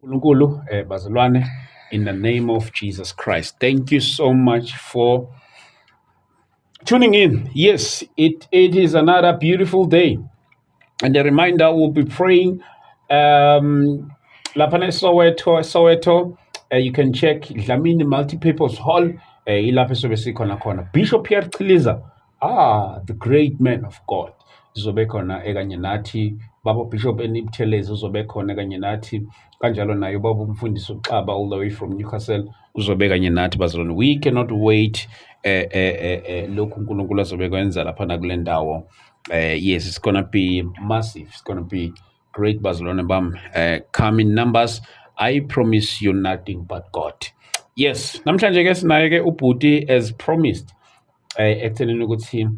Nkulunkulu bazalwane, in the name of Jesus Christ. Thank you so much for tuning in. Yes, it is another beautiful day. And a reminder, we'll be praying Lapane Soweto. You can check Dlamini Multipurpose Hall. Ilapho sobe sikhona khona. Bishop Pierre Chiliza, the great man of God. Zobe khona ekanye nathi baba Bishop Enibuthelezi uzobe khona ekanye nathi kanjalo naye baba umfundisi uXaba all the way from Newcastle uzobe kanye nathi bazalwane. We cannot wait lokhu uNkulunkulu azobe kwenza lapha kule ndawo. Yes, it's gonna be massive. It's gonna be great, bazalwane bam. Come in numbers. I promise you nothing but God. Yes, namhlanje ke sinaye ke ubhuti as promised. Ekuthenini ukuthi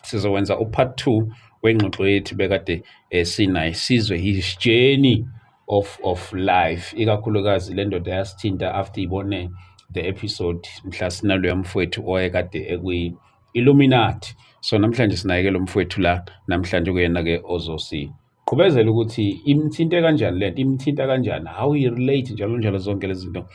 sizowenza part 2 wengxoxo yethu bekade sinaye sizwe his journey of life, ikakhulukazi le ndoda yasithinta after ibone the episode mhla sinaloya mfowethu owayekade ekwi-Illuminati. So namhlanje sinayeke lo mfowethu la, namhlanje kuyena-ke ozosiqhubezela ukuthi imthinte kanjani lento, imthinta kanjani, how he relate njalo njalo zonke lezi zinto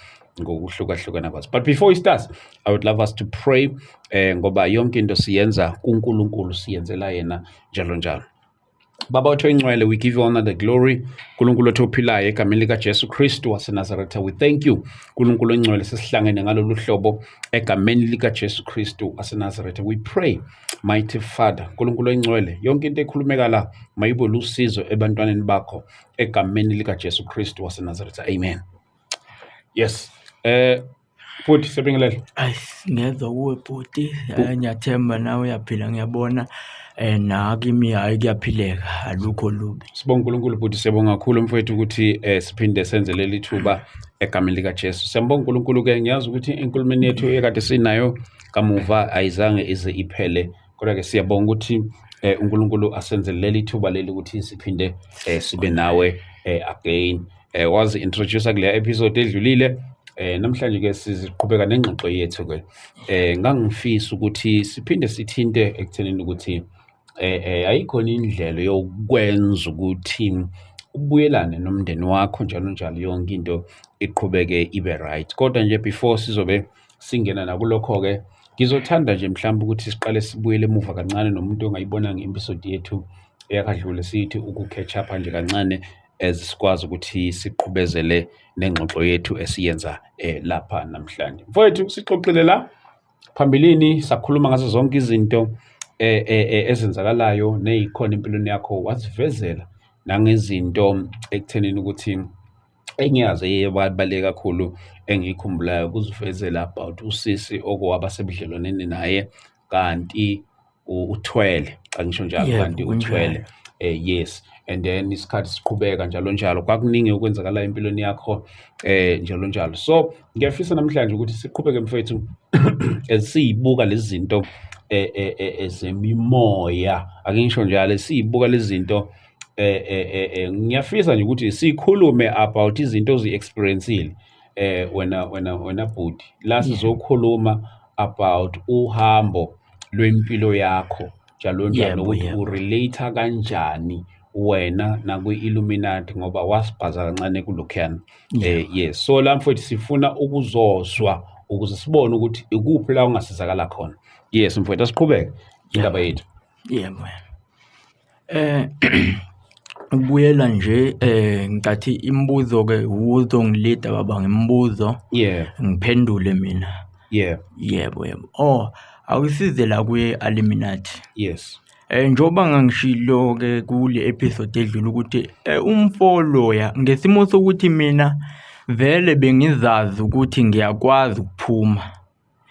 ngokuhlukahlukana kwazo. But before we start, I would love us to pray ngoba yonke into siyenza kuNkulunkulu, siyenzela yena njalo njalo. Baba wethu oyingcwele, we give you honor the glory. Nkulunkulu wethu ophilayo egameni likaJesu Kristu waseNazaretha, we thank you. Nkulunkulu oyingcwele, sesihlangene ngalolu hlobo egameni likaJesu Kristu waseNazaretha. We pray, mighty Father, Nkulunkulu oyingcwele, yonke into ekhulumeka la mayibe lusizo ebantwaneni bakho egameni likaJesu Kristu waseNazaretha. Amen. Yes. Bhuti sebingelele. Ngezwa kuwe bhuti, ngiyathemba nawe uyaphila, ngiyabona nakimi hayi kuyaphileka, alukho lubi. Sibonga uNkulunkulu bhuti, siyabonga kakhulu mfowethu ukuthi siphinde senze leli thuba egameni likaJesu. Siyabonga uNkulunkulu ke, ngiyazi ukuthi enkulumeni yethu ekade sinayo kamuva ayizange ize iphele, kodwa ke siyabonga ukuthi uNkulunkulu asenze leli thuba leli ukuthi siphinde sibe nawe again. Wazi introduce kule episode edlulile. Namhlanje ke siziqhubeka nengxoxo yethu ke. Ngangifisa ukuthi siphinde sithinte ekuthenini ukuthi ayikhona indlela yokwenza ukuthi ubuyelane nomndeni wakho njalo njalo, yonke into iqhubeke ibe right. Kodwa nje before sizobe singena nakulokho ke, ngizothanda nje mhlawumbe ukuthi siqale sibuyele emuva kancane nomuntu ongayibona nge-episode yethu eyakadlule, sithi ukuketch up nje kancane as sikwazi ukuthi siqhubezele nengxoxo yethu esiyenza lapha namhlanje. Mfowethu, sixoxile la phambilini sakhuluma ngazo zonke izinto ezenzakalayo neyikhona empilweni yakho, wasivezela nangezinto ekuthenini ukuthi engiyazi eyebaluleke kakhulu engiyikhumbulayo, kuzivezela about usisi okwaba sebudlelwaneni naye kanti uthwele, xa ngisho njalo kanti uthwele. Yes, and then isikhathi siqhubeka njalo njalo, kwakuningi okwenzakala empilweni yakho njalo njalo. So ngiyafisa namhlanje ukuthi siqhubeke mfethu esiyibuka lezi zinto ezemimoya, akingisho njalo, siyibuka lezi zinto ngiyafisa nje ukuthi sikhulume about izinto ozi-experienceile wena bhuti, la sizokhuluma about uhambo lwempilo yakho njalo njalo, ukuthi urelate kanjani wena nakwi-Illuminati ngoba wasibhaza kancane kulokhuyana. Yes, so la mfowethu sifuna ukuzozwa ukuze sibone ukuthi ikuphi la ungasizakala khona. Yes mfowethu, asiqhubeke indaba yethu. Yebo. Ubuyela nje ngicathi imibuzo ke uzongilida baba ngemibuzo. Ngiphendule mina. Yebo. Akusize la kwi-Illuminati. Yes. Njoba ngangishilo ke kule episode edlule ukuthi umfoloya ngesimo sokuthi mina vele bengizazi ukuthi ngiyakwazi ukuphuma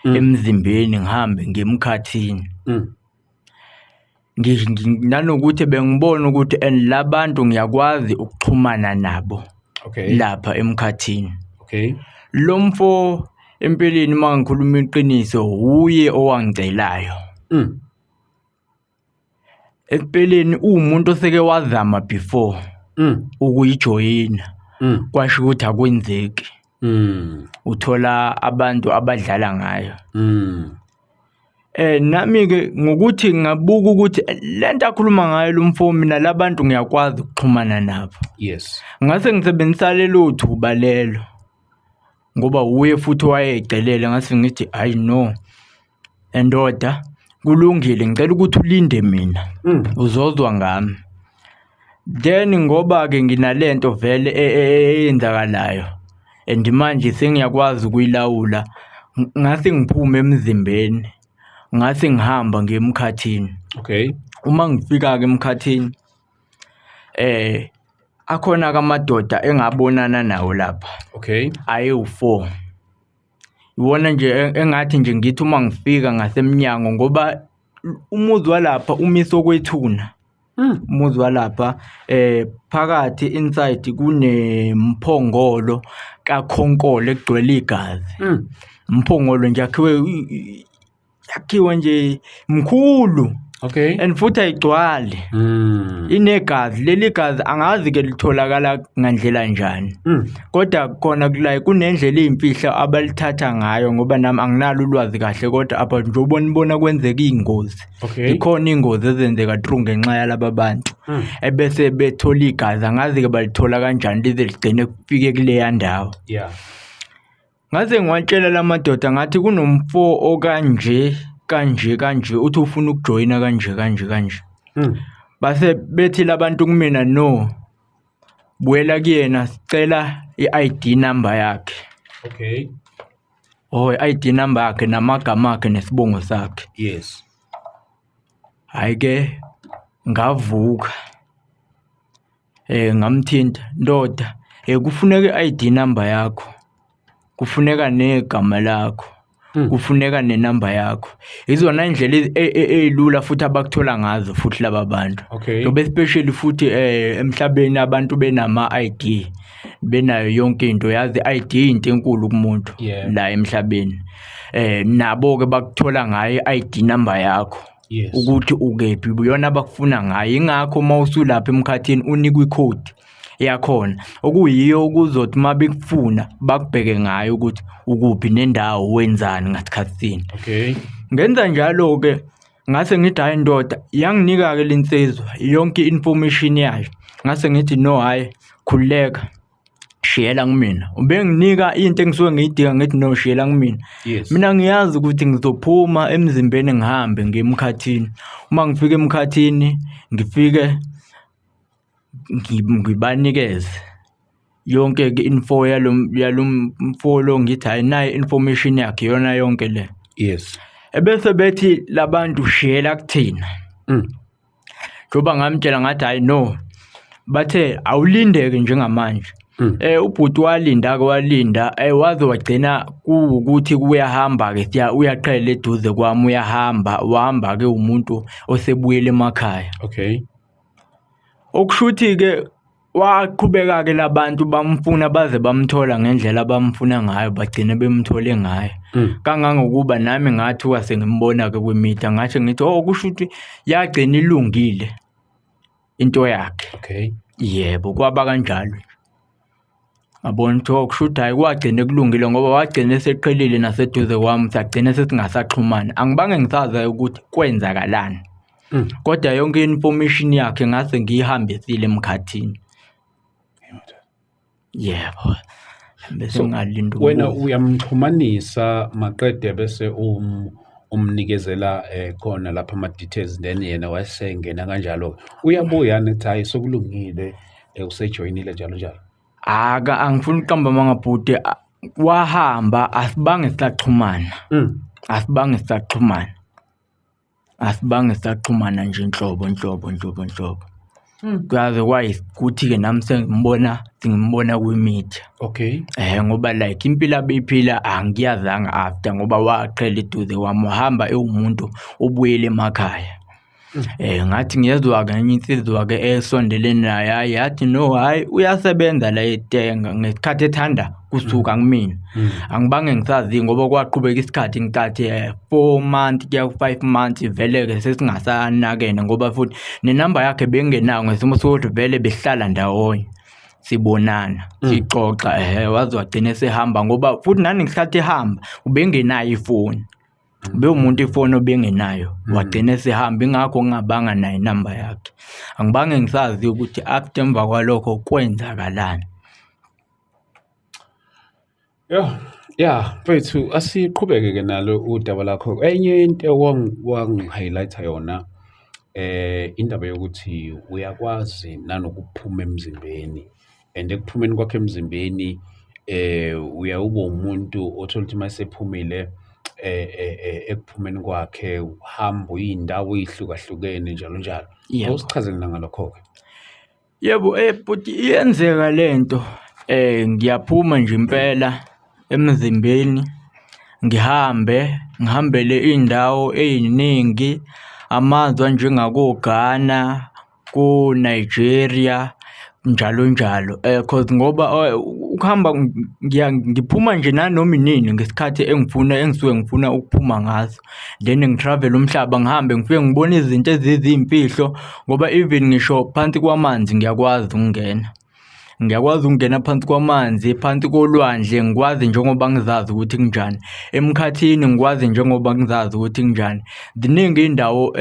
emzimbeni ngihambe ngemkhathini. Nanokuthi bengibona ukuthi labantu ngiyakwazi ukuxhumana nabo lapha emkhathini. Lo mfo empeleni mangikhuluma iqiniso uye owangicelayo. Empeleni umuntu oseke wazama before ukuyijoyina, kwasho ukuthi akwenzeki. Uthola abantu abadlala ngayo. Nami-ke ngokuthi ngabuka ukuthi lento akhuluma ngayo lo mfo mina labantu ngiyakwazi ukuxhumana nabo. Yes. Ngase ngisebenzisa lelo thuba lelo ngoba uye futhi wayecelele ngase ngithi hayi no endoda kulungile ngicela ukuthi ulinde mina uzozwa ngami. Then ngoba ke nginalento vele eyenzakalayo and manje sengiyakwazi ukuyilawula ngase ngiphume emzimbeni ngase ngihamba ngemkhathini. Okay. Uma ngifika ke emkhathini akhona ke amadoda engabonana nawo lapha. Okay. Ayi4 iwona nje engathi nje ngithi uma ngifika ngasemnyango ngoba umuzi walapha umiso kwethuna. Umuzi walapha phakathi inside kunemphongolo kaKhonkolo egcwele igazi. Umphongolo nje yakhiwe nje mkhulu. Okay. And futhi ayigcwali. Inegazi leli gazi angazi ke litholakala ngandlela njani. Kodwa khona kula kunendlela ezimfihla abalithatha ngayo ngoba nami anginalo ulwazi kahle kodwa apha nje ubona kwenzeka ingozi. Okay. Ikhona ingozi ezenzeka true ngenxa yalaba bantu. Ebese bethola igazi angazi ke balithola kanjani lize ligcine kufike kuleya ndawo. Yeah. Ngaze ngiwatshela lamadoda ngathi kunomfo okanje kanje uthi ufuna ukujoyina kanje. Base bethi labantu kumina no buyela kuyena sicela iID number yakhe. Okay. iID number yakhe namagama akhe nesibongo sakhe. Yes. Hayi ke ngavuka ngamthinta ndoda kufuneka iID number yakho, kufuneka negama lakho, kufuneka nenamba yakho. Izona indlela ezilula futhi abakuthola ngazo futhi laba bantu. Okay. Ngoba especially futhi emhlabeni abantu benama ID benayo yonke into yazi ID into enkulu kumuntu la emhlabeni. Nabo ke bakuthola ngayo iID number yakho. Yes. Ukuthi ukephi uyona abakufuna ngayo. Ingakho mawusulapha emkhathini unikwe icode yakhona okuyiyo ukuzothi mabekufuna bakubheke ngayo ukuthi ukuphi nendawo wenzani ngasikhatsini. Okay. Ngenza njalo ke ngase ngithi hayi ndoda yanginika ke linsizwa yonke information yayo. Ngase ngithi no hayi khuleka shiyela kumina. Ubenginika into engisuke ngiyidinga ngithi no shiyela kumina. Yes. Mina ngiyazi ukuthi ngizophuma emzimbeni ngihambe ngemkhathini. Uma ngifika emkhathini ngifike ngibanikeze yonke ke info yalomfo lo ngithi hayi nayi information yakhe yona yonke le. Yes. Ebese bethi labantu shiyela kuthina. Ngoba ngamtshela ngathi hayi no bathe awulindeke njengamanje. Ubhuti walinda waze wagcina ukuthi kuyahamba ke uyaqhela eduze kwami wahamba ke umuntu osebuyele emakhaya. Okay. Okushuthi ke waqhubeka ke labantu bamfuna baze bamthola ngendlela abamfuna ngayo bagcine bemthole ngayo. Kangangokuba nami ngathi wasengimbona ke kwemitha ngathi ngithi kushuthi yagcina ilungile into yakhe. Okay. Yebo kwaba kanjalo. Ngabona ukuthi kushuthi hayi kwagcine kulungile ngoba wagcina eseqhelile naseduze kwami sagcina sesingasaxhumana. Angibange ngisazi ukuthi kwenzakalani. Kodwa yonke information yakhe ngase ngiyihambisile emkhathini. Yebo. Bese ngalinda wena uyamxhumanisa maqede bese umnikezela khona lapha ama details then yena wasengena kanjalo uyabuya nethi hayi sokulungile usejoinile njalo. Angifuni uqamba mangabhude wahamba asibange sisaxhumana nje inhlobo. Kwaze kwayikuthi ke nami sengimbona kwimedia. Okay. Ngoba like impilo abeyiphila angiyazanga after ngoba waqhela eduze kwami wahamba ewumuntu ubuyele emakhaya. Ngathi ngiyezwa kanye insizwa ke esondelene naye yathi no hayi uyasebenza la eTenga ngesikhathi ethanda kusuka kumina. Angibange ngisazi ngoba kwaqhubeka isikhathi ngicathe 4 months kuya 5 months vele ke sesingasanakene ngoba futhi nenamba yakhe bengenayo ngesimo sokuthi vele behlala ndawonye sibonana sixoxa waze wagcina sehamba ngoba futhi nani ngihlathi ehamba ubengenayo ifoni. Bewumuntu ifoni obengenayo wagcina sehamba ingakho ngingabanga nayo inamba yakhe. Angibange ngisazi ukuthi after emva kwalokho kwenzakalani. Yeah, mfethu asiqhubeke ke nalo udaba lakho. Enye into wangi-highlighter yona indaba yokuthi uyakwazi nanokuphuma emzimbeni, and ekuphumeni kwakhe emzimbeni uyawuba umuntu othola ukuthi masephumile ekuphumeni kwakhe uhamba uyindawo ezihlukahlukene njalo njalo. Yebo. Awusichazele ngalokho-ke. Yebo, but iyenzeka lento. Ngiyaphuma nje impela emzimbeni, ngihambele iy'ndawo ey'ningi, amazwe anjengakoGhana, ko-Nigeria, njalo njalo. Cause ngoba ukuhamba ngiphuma nje nanoma inini ngesikhathi engisuke ngifuna ukuphuma ngaso. Then ngi-travel umhlaba, ngihambe ngifike ngibone izinto eziyimfihlo, ngoba even ngisho phansi kwamanzi ngiyakwazi ukungena. Ngiyakwazi ukungena phansi kwamanzi, phansi kolwandle ngikwazi njengoba ngizazi ukuthi kunjani. Emkhathini ngikwazi njengoba ngizazi ukuthi kunjani. Ziningi iy'ndawo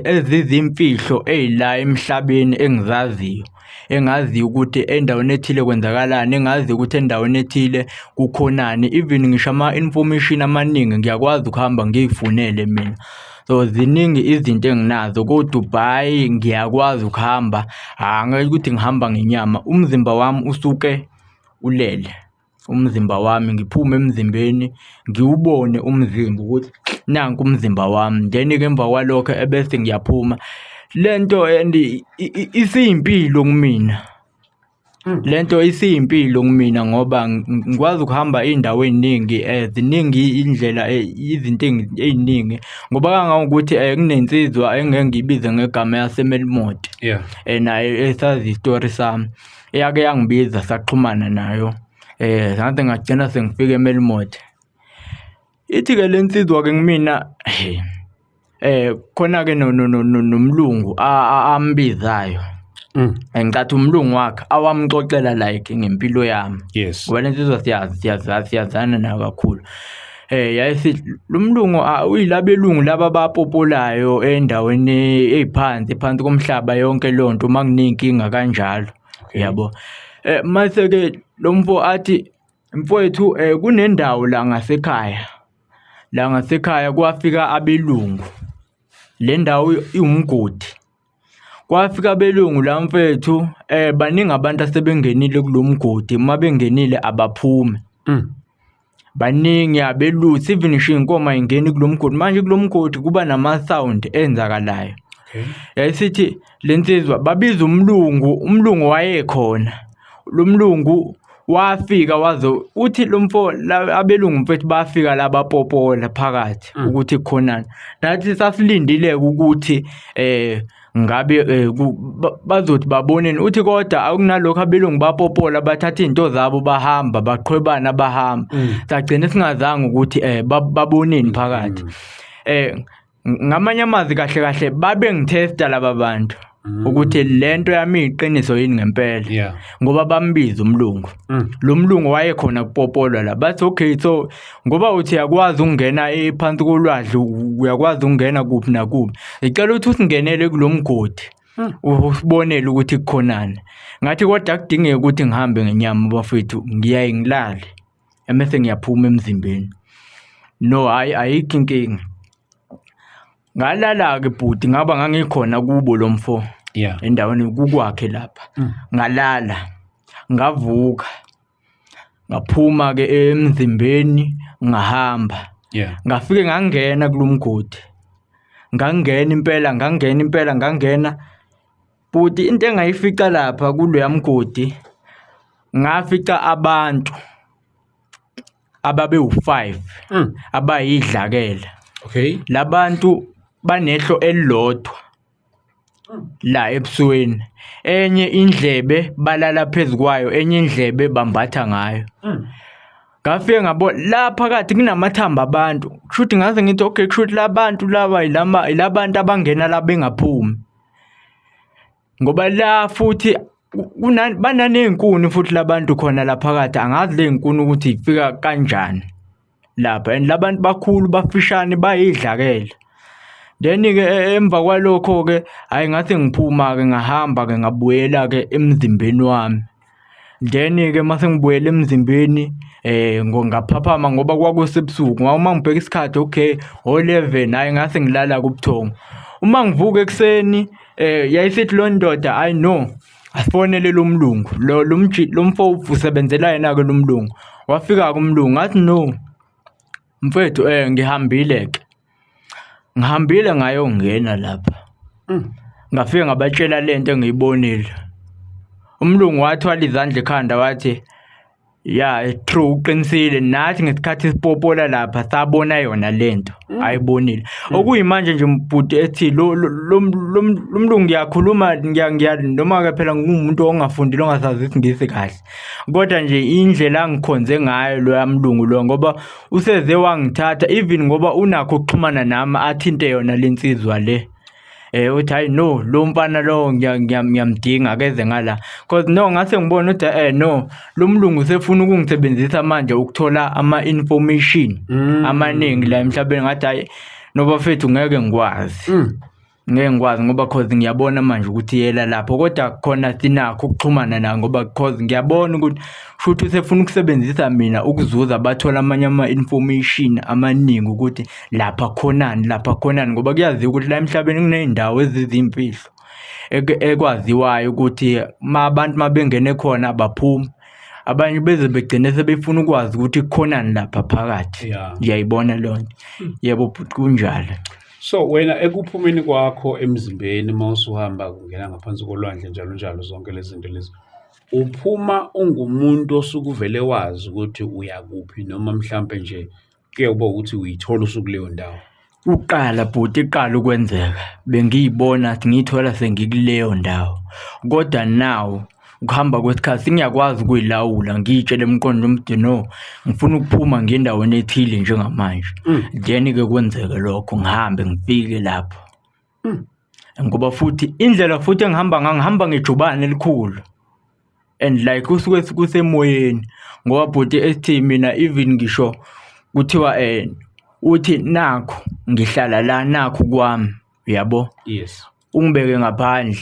ezizimfihlo ey'la emhlabeni engizaziyo. Engaziyo ukuthi endaweni ethile kwenzakalani, engaziyo ukuthi endaweni ethile kukhonani. Even ngisho ama-information amaningi ngiyakwazi ukuhamba ngiy'funele mina. So ziningi izinto enginazo. Ko-Dubai ngiyakwazi ukuhamba, angeke ukuthi ngihamba ngenyama. Umzimba wami usuke ulele. Umzimba wami ngiphume emzimbeni, ngiwubone umzimba ukuthi nanku umzimba wami. Then-ke emva kwalokho ebese ngiyaphuma. Lento isiyimpilo kumina. Lento isiyimpilo kumina ngoba ngikwazi ukuhamba iy'ndawo ey'ningi, ziningi indlela izinto ey'ningi. Ngoba kangangokuthi kunensizwa engeke ngiyibize ngegama yaseMelmoth. Yeah. Nayo esazi isitori sami. Eyake yangibiza saxhumana nayo. Ngathi ngagcina sengifika eMelmoth. Ithi-ke le nsizwa-ke kumina khona-ke nomlungu ambizayo. Ngicathi umlungu wakhe awamxoxela like ngempilo yami. Yes. Ngoba le nsizwa siyazana nayo kakhulu. Yayisithi lo mlungu uyilabelungu laba abapopolayo endaweni ey'phansi komhlaba yonke leyo nto uma kuney'nkinga kanjalo. Yabo. Mase-ke lo mfo athi, mfowethu kunendawo la ngasekhaya. La ngasekhaya kwafika abelungu. Le ndawo iwumgodi. Kwafika abelungu la mfethu, baningi abantu asebengenile kulo mgodi, uma bengenile abaphume. Baningi abelusi, even ngisho inkomo ayingeni kulo mgodi. Manje kulo mgodi kuba nama-sound enzakalayo. Yayisithi le nsizwa babiza umlungu wayekhona. Lo mlungu wafika uthi lo mfo abelungu mfethu bafika la bapopola phakathi ukuthi kukhonani. Nathi sasilindile ukuthi ngabe bazothi baboneni. Uthi kodwa akunalokho abelungu bapopola bathatha izinto zabo bahamba, baqhwebana bahamba. Sagcina singazange ukuthi baboneni phakathi. Ngamanye amazwi kahle kahle babe ngithesta laba bantu ukuthi lento yami iqiniso yini ngempela. Yeah. Ngoba bambiza umlungu. Lo mlungu wayekhona kupopolwa la. Bathi okay, so ngoba uthi uyakwazi ukungena phansi kolwandle, uyakwazi ukungena kuphi nakuphi. Ngicela ukuthi usingenele kulo mgodi. Usibonele ukuthi kukhonani. Ngathi kodwa kudingeka ukuthi ngihambe ngenyama bafethu, ngiyaye ngilale. Emese ngiyaphuma emzimbeni. No, ayikho inkinga. Ngalala-ke bhuti, ngaba ngangikhona kubo lo mfo. Yeah. Endaweni kukwakhe lapha. Ngalala, ngavuka, ngaphuma-ke emzimbeni, ngahamba. Yeah. Ngafike ngangena kulo mgodi. Ngangena impela. Bhuti, into engayifica lapha kuloya mgodi, ngafica abantu ababe u5 abayidlakela. Okay. Labantu banehlo elilodwa la ebusweni. Enye indlebe balala phezukwayo, enye indlebe bambatha ngayo. Ngafike ngabo la phakathi kunamathamba abantu. Kushuthi ngaze ngithi okay, kushuthi labantu laba ilabantu abangena la bengaphumi. Ngoba la futhi bananey'nkuni futhi labantu khona la phakathi. Angazi le y'nkuni ukuthi ifika kanjani lapha and labantu bakhulu bafishane bayidlakela. Then-ke emva kwalokho-ke hayi ngathi ngiphuma-ke ngahamba-ke ngabuyela-ke emzimbeni wami. Then-ke mase ngibuyela emzimbeni ngaphaphama ngoba kwakusebusuku. Uma ngibheka isikhathi okay 11 hayi ngase ngilala kubuthongo. Uma ngivuka ekuseni yayisithi lo ndoda I know asifonele lo mlungu lo mfowethu usebenzela yena-ke lo mlungu. Wafika kumlungu ngathi no mfethu ngihambile-ke. Ngihambile ngayongena lapha. Ngafika ngabatshela lento engiyibonile. Umlungu wathwala izandla ekhanda wathi yeah true uqinisile nathi ngesikhathi sipopola lapha sabona yona lento ayibonile. Okuyimanje nje mbhuti ethi lo mlungu ngiyakhuluma noma ke phela ngumuntu ongafundile ongasazi isingisi kahle. Kodwa nje indlela angikhonze ngayo lo yamlungu lo ngoba useze wangithatha even ngoba unakho ukuxhumana nami athinte yona lensizwa le. Uthi hayi no lo mfana lo ngiyamdinga akeze ngala because no ngase ngibona ukuthi no lo mlungu usefuna ukungisebenzisa manje ukuthola ama-information amaningi la emhlabeni ngathi hayi noba fethu ngeke ngikwazi. Ngeke ngikwazi ngoba cause ngiyabona manje ukuthi yela lapho kodwa khona sinakho ukuxhumana naye ngoba cause ngiyabona ukuthi futhi usefuna ukusebenzisa mina ukuzuza bathola amanye ama-information amaningi ukuthi lapha khonani ngoba kuyaziwa ukuthi la emhlabeni kuney'ndawo ezizimfihlo ekwaziwayo ukuthi abantu mabengene khona baphuma. Abanye beze begcine sebefuna ukwazi ukuthi kukhonani lapha phakathi. Ngiyayibona leyo nto. Yebo bhuti kunjalo. So wena ekuphumeni kwakho emzimbeni mawusuhamba kungena ngaphansi kolwandle njalo zonke lezi zinto lezi uphuma ungumuntu osukuvele wazi ukuthi uyakuphi noma mhlambe nje kuye kuba ukuthi uyithola usuku leyo ndawo. Uqala bhuti iqala ukwenzeka bengiyibona ukuthi ngithola sengikuleyo ndawo kodwa now ukuhamba kwesikhathi ngiyakwazi ukuyilawula ngitshele emqondo ukuthi no ngifuna ukuphuma ngendaweni ethile njengamanje. Then-ke kwenzeke lokho ngihambe ngifike lapho. Ngoba futhi indlela futhi ngihamba ngejubane elikhulu and like kusuke kusemoyeni ngoba bhuti esithi mina even ngisho kuthiwa uthi nakho ngihlala la nakho kwami uyabo. Yes. Ungibeke ngaphandle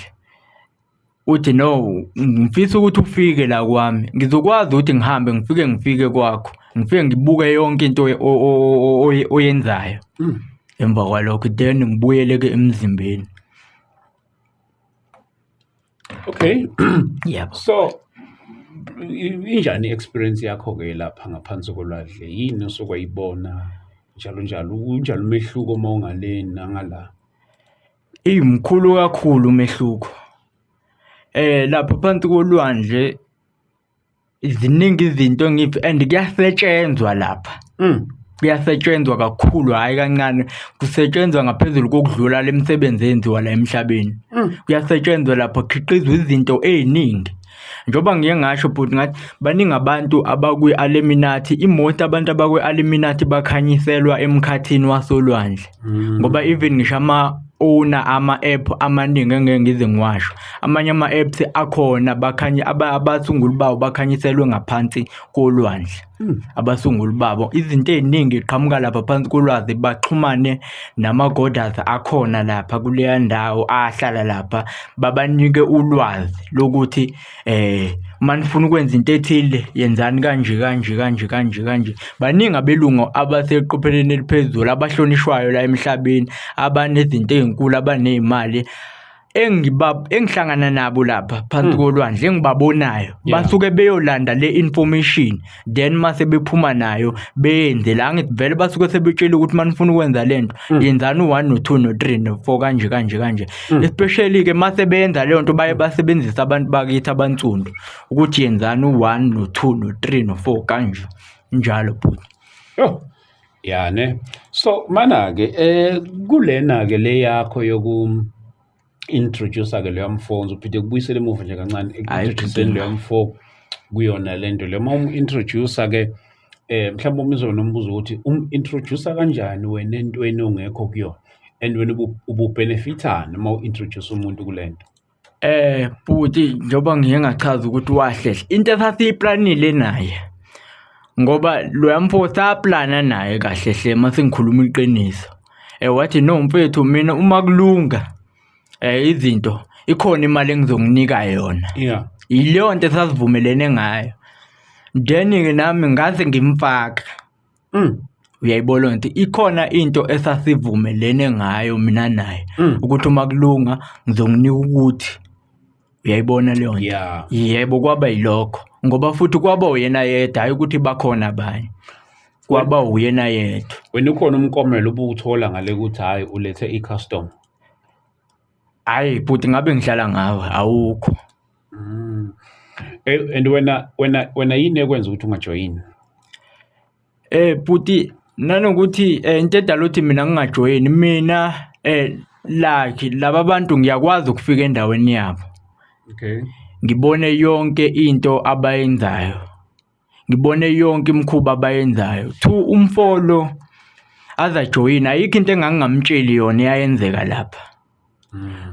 uthi no ngifisa ukuthi ufike la kwami ngizokwazi ukuthi ngifike kwakho ngifike ngibuke yonke into oyenzayo. Emva kwalokho then ngibuyele-ke emzimbeni. Okay. Yebo. So injani i-experience yakho-ke lapha ngaphansi kolwandle yini osukwayibona njalo unjalo umehluko uma ungale nangala? Mkhulu kakhulu umehluko. Lapha phansi kolwandle iziningi izinto and kuyasetshenzwa lapha. Kuyasetshenzwa kakhulu hayi kancane kusetshenzwa ngaphezulu kokudlula lemisebenzi enziwa la emhlabeni. Kuyasetshenzwa lapha kukhiqizwa izinto eziningi. Njoba ngiye ngasho bhuti ngathi baningi abantu abakwi-Illuminati imoto abantu abakwi-Illuminati bakhanyiselwa emkhathini wasolwandle ngoba even ngisho ama-owner ama-app amaningi engeke ngize ngiwasho amanye ama-apps akhona abasunguli bawo bakhanyiselwe ngaphansi kolwandle. Abasunguli babo izinto eziningi qhamuka lapha phansi kolwazi baxhumane nama-goddess akhona lapha kuleya ndawo ahlala lapha babanike ulwazi lokuthi manifuna ukwenza into ethile yenzani kanje. Baningi abelungu abaseqopheleni eliphezulu abahlonishwayo la emhlabeni abanezinto ezinkulu abanezimali engihlangana nabo lapha phansi kolwandle engibabonayo basuke beyolanda le information then mase bephuma nayo beyenze la ngithi vele basuke sebetshela ukuthi manifuna ukwenza lento yenzani u1 no2 no3 no4 kanje especially ke mase beyenza leyo nto baye basebenzisa abantu bakithi abansundu ukuthi yenzani u1 no2 no3 no4 kanje njalo bhuti. Yeah ne. So mana ke kulena ke le yakho yoku introduce ke leyo mfonzo uphinde kubuyisele emuva nje kancane introduce leyo mfo kuyona lento le uma introduce ke mhlawumbe umizwa nombuzo ukuthi introduce kanjani wena entweni ongekho kuyona and wena ububenefitani uma introduce umuntu kulento. Bhuti njoba ngiye ngachaza ukuthi wahlehla into esasiyiplanile naye ngoba loya mfo saplana naye kahle hle mase ngikhuluma iqiniso. Wathi no mfethu mina uma kulunga izinto ikhona imali engizonginika yona. Yeah. Yileyo nto sasivumelene ngayo. Then ke nami ngase ngimfaka. Uyayibona nti ikhona into esasivumelene ngayo mina naye ukuthi uma kulunga ngizonginika ukuthi. Uyayibona leyo nto? Yeah. Yebo kwaba yilokho. Ngoba futhi kwaba uyena yedwa hayi ukuthi bakhona abanye. Kwaba uyena yedwa. Wena ukhona umkomelo ubuthola ngale ukuthi hayi ulethe i-custom. Hayi futhi ngabe ngihlala ngawe awukho. And wena yini ekwenza ukuthi ungajoyini? Futhi nanokuthi into edala ukuthi mina ngingajoyini mina like laba bantu ngiyakwazi ukufika endaweni yabo. Okay. Ngibone yonke into abayenzayo. Ngibone yonke imikhuba abayenzayo. Umfolo azajoyina ayikho into engangamtsheli yona iyayenzeka lapha.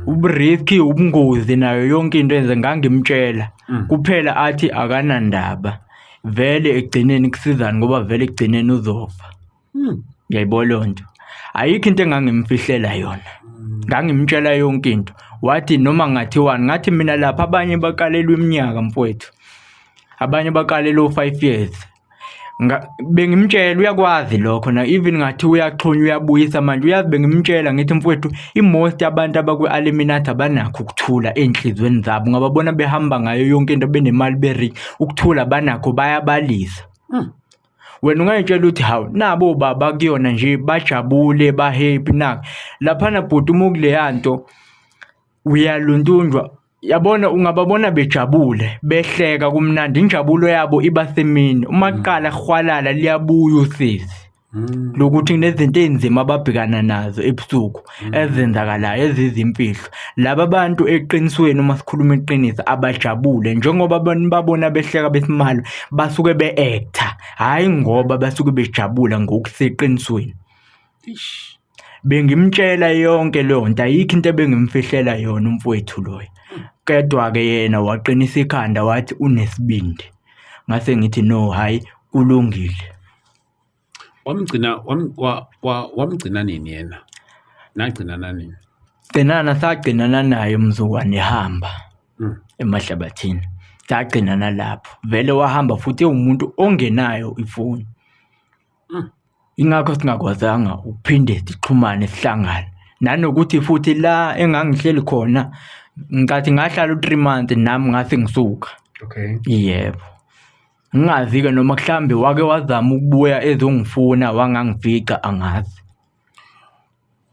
Ubriski ubungozi nayo yonke into enze ngangimtshela. Kuphela athi akanandaba. Vele egcineni kusizana ngoba vele egcineni uzofa. Ngiyayibona lonto. Ayikho into engangimfihlela yona. Ngangimtshela yonke into. Wathi noma ngathiwani ngathi mina lapha abanye bakalelwa iminyaka mfowethu. Abanye bakalelwa 5 years. Bengimtshela uyakwazi lokho na even ngathi uyaxhunywa uyabuyisa manje uyazi bengimtshela ngithi mfowethu imost abantu abakwe-Illuminati abanakho ukuthula enhlizweni zabo ngababona behamba ngayo yonke into benemali beri ukuthula banakho bayabalisa. Wena ungayitshela ukuthi hawu nabo baba kuyona nje bajabule bahappy na laphana bhuti uma kuleyanto uyaluntunjwa. Yabona ungababona bejabule behleka kumnandi injabulo yabo ibasemini uma kuqala khwalala liyabuya usizi lokuthi kunezinto ezimba ababhekana nazo ebusuku ezenzakalayo ezizimfihlo. Laba bantu eqinisweni uma sikhuluma iqiniso abajabule njengoba babona behleka besimalo basuke beactor hayi ngoba basuke bejabula ngokuseqinisweni. Bengimtshela yonke leyo nto ayikho into ebengimfihlela yona umfowethu loyo. Kedwa ke yena waqinisa ikhanda wathi unesibindi. Ngase ngithi no hayi kulungile. Wamgcina nini yena? Nagcinana nini? Sagcinana naye mzukwane ehamba emahlabathini. Sagcinana lapho. Vele wahamba futhi umuntu ongenayo ifoni. Ingakho singakwazanga ukuphinde sixhumane sihlangane. Nanokuthi futhi la engangihleli khona ngicathi ngahlala u3 months nami ngase ngisuka. Okay. Yebo. Ngingazi ke noma mhlambe wake wazama ukubuya ezongifuna wangangifica angazi.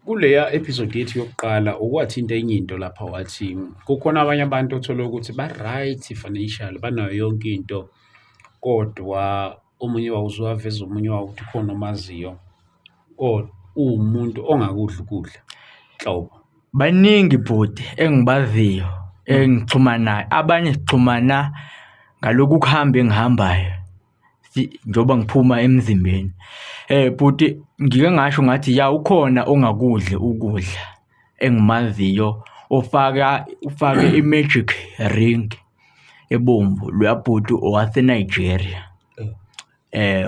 Kuleya episode yethu yokuqala ukwathi enye into lapha wathi kukhona abanye abantu othola ukuthi ba right financial banayo yonke into kodwa omunye wawuzwaveza omunye wawuthi khona omaziyo kodwa umuntu ongakudla ukudla nhlobo. Baningi bhuti engibaziyo engixhumana naye abanye sixhumana ngaloku kuhamba engihambayo njoba ngiphuma emzimbeni. Bhuti ngike ngasho ngathi ya ukhona ongakudle ukudla engimaziyo ufake i-magic ring ebomvu luyabhuti owase Nigeria.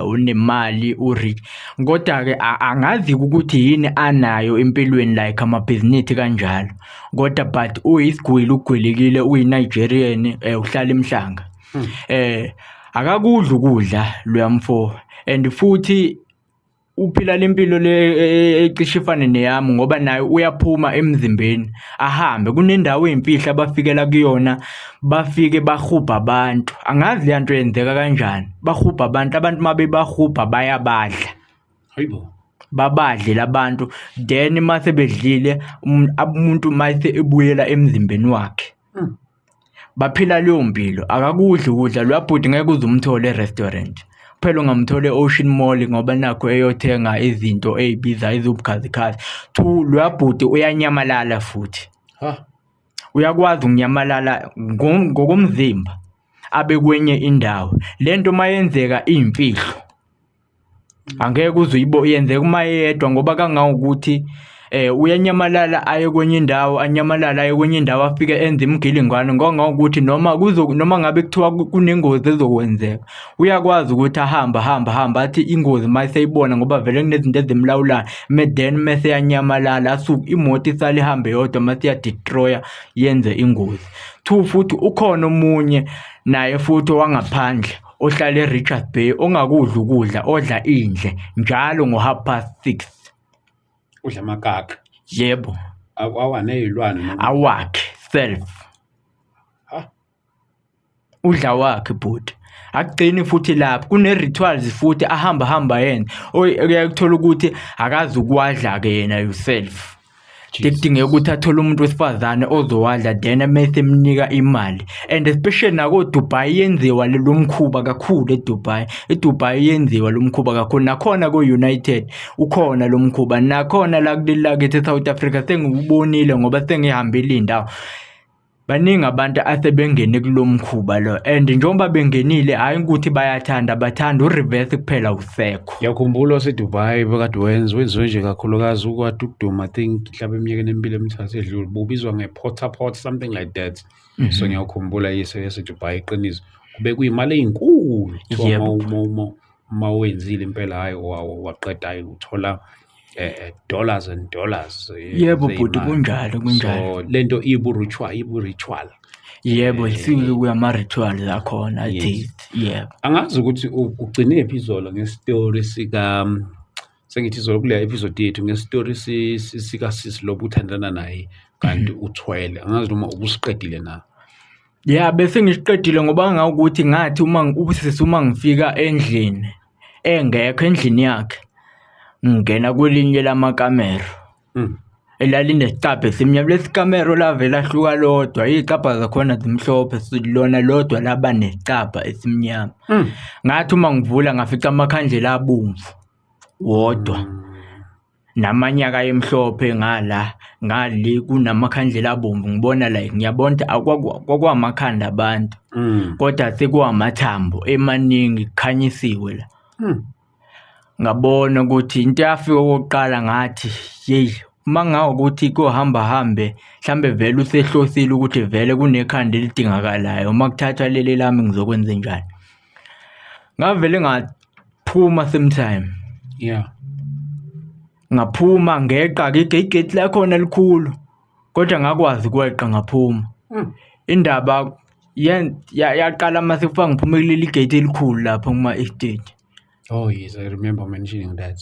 Unemali uri kodwa ke angazi ukuthi yini anayo empilweni like amabhizinisi kanjalo kodwa but uyisigwili ugwilekile uyiNigerian uhlala emhlanga. Akakudla ukudla luyamfo and futhi uphila lempilo le ecishifane neyami ngoba naye uyaphuma emzimbeni ahambe kunendawo ezimfihla abafikela kuyona bafike bahubha abantu. Angazi le nto yenzeka kanjani bahubha abantu mabe bahubha bayabadla. Hayibo. Babadle labantu then mase bedlile umuntu mase ebuyela emzimbeni wakhe. Baphila leyo mpilo akakudla ukudla lwabhuti ngeke uzumthole e-restaurant. Phela ungamthole Ocean Mall ngoba nakho eyothenga izinto ezibiza izobukhazikhazi. Lwabhuti uyanyamalala futhi. Uyakwazi ukunyamalala ngokomzimba abe kwenye indawo. Lento mayenzeka izimfihlo. Angeke uzuyibo yenzeka uma yedwa ngoba kangawukuthi uyanyamalala aye kwenye indawo, anyamalala aye kwenye indawo afike enze imgilingwane ngokuthi noma ngabe kuthiwa kunengozi ezokwenzeka uyakwazi ukuthi ahamba athi ingozi mayiseyibona ngoba vele kunezinto ezimlawulayo then mase yanyamalala asuke imoto isale ihambe yodwa mase yadestroya yenze ingozi. 2 futhi ukhona omunye naye futhi wangaphandle ohlala eRichards Bay ongakudla ukudla odla indle njalo ngo6:30. Udla amakaka. Yebo. Awanezilwane noma awakhe self. Udla wakhe bhuti. Akugcini futhi lapho kune-rituals futhi ahamba yena uyakuthola ukuthi akazi ukwadla ke yena yourself. Kudingeka ukuthi athole umuntu wesifazane ozowadla then mase emnika imali, and especially nako Dubai yenziwa lo mkhuba kakhulu eDubai yenziwa lo mkhuba kakhulu, nakhona ko-United ukhona lo mkhuba, nakhona la kuleli lakithi eSouth Africa sengikubonile ngoba sengihambile indawo. Baningi abantu asebengene kulo mkhuba lo, and njengoba bengenile hayi ukuthi bathanda ureverse kuphela usekho. Ngiyakhumbula waseDubai bekade wenziwe nje kakhulukazi ukwade ukuduma, I think mhlawumbe eminyakeni emibili emithathu edlule bubizwa nge-Porta something like that. So ngiyakhumbula yaseDubai iqiniso kube kuyimali ezinkulu uma wenzile impela hayi waqeda uthola dollars and dollars. Yebo bhuti kunjalo. So lento ibu-ritual. Yebo sike kuyama-rituals akhona athi yebo. Angazi ukuthi ugcine phi izolo ngestory sengithi izolo kule episode yethu ngestory sika sisi lobu uthandana naye kanti uthwele. Angazi noma ubusiqedile na. Yeah, bese ngisiqedile ngoba ngawukuthi ngathi uma ngifika endlini engekho endlini yakhe ngena kwelinye lamakamero elalinesitabha esimnyama. Lesikamero lavela hluka lodwa, izicabha zakhona zimhlophe, silona lodwa laba nesicabha esimnyama. Ngathi uma ngivula ngafica amakhandlela abomvu wodwa namanyaka emhlophe ngale kunamakhandlela abomvu. Ngibona like ngiyabona kwakwamakhanda abantu kodwa sekuwamathambo emaningi kukhanyisiwe la. Ngabona ukuthi into yafika okokuqala ngathi mangawo ukuthi kohambe mhlambe vele usehlosile ukuthi vele kunekhanda elidingakalayo uma kuthathwa leli lami ngizokwenza njani. Ngavele ngaphuma sometime. Yeah. Ngaphuma ngeqa igate lakhona likhulu kodwa ngakwazi ukweqa ngaphuma. Indaba yaqala mase kufika ngiphume kuleli gate elikhulu lapha kuma estate. Oh yes, I remember mentioning that.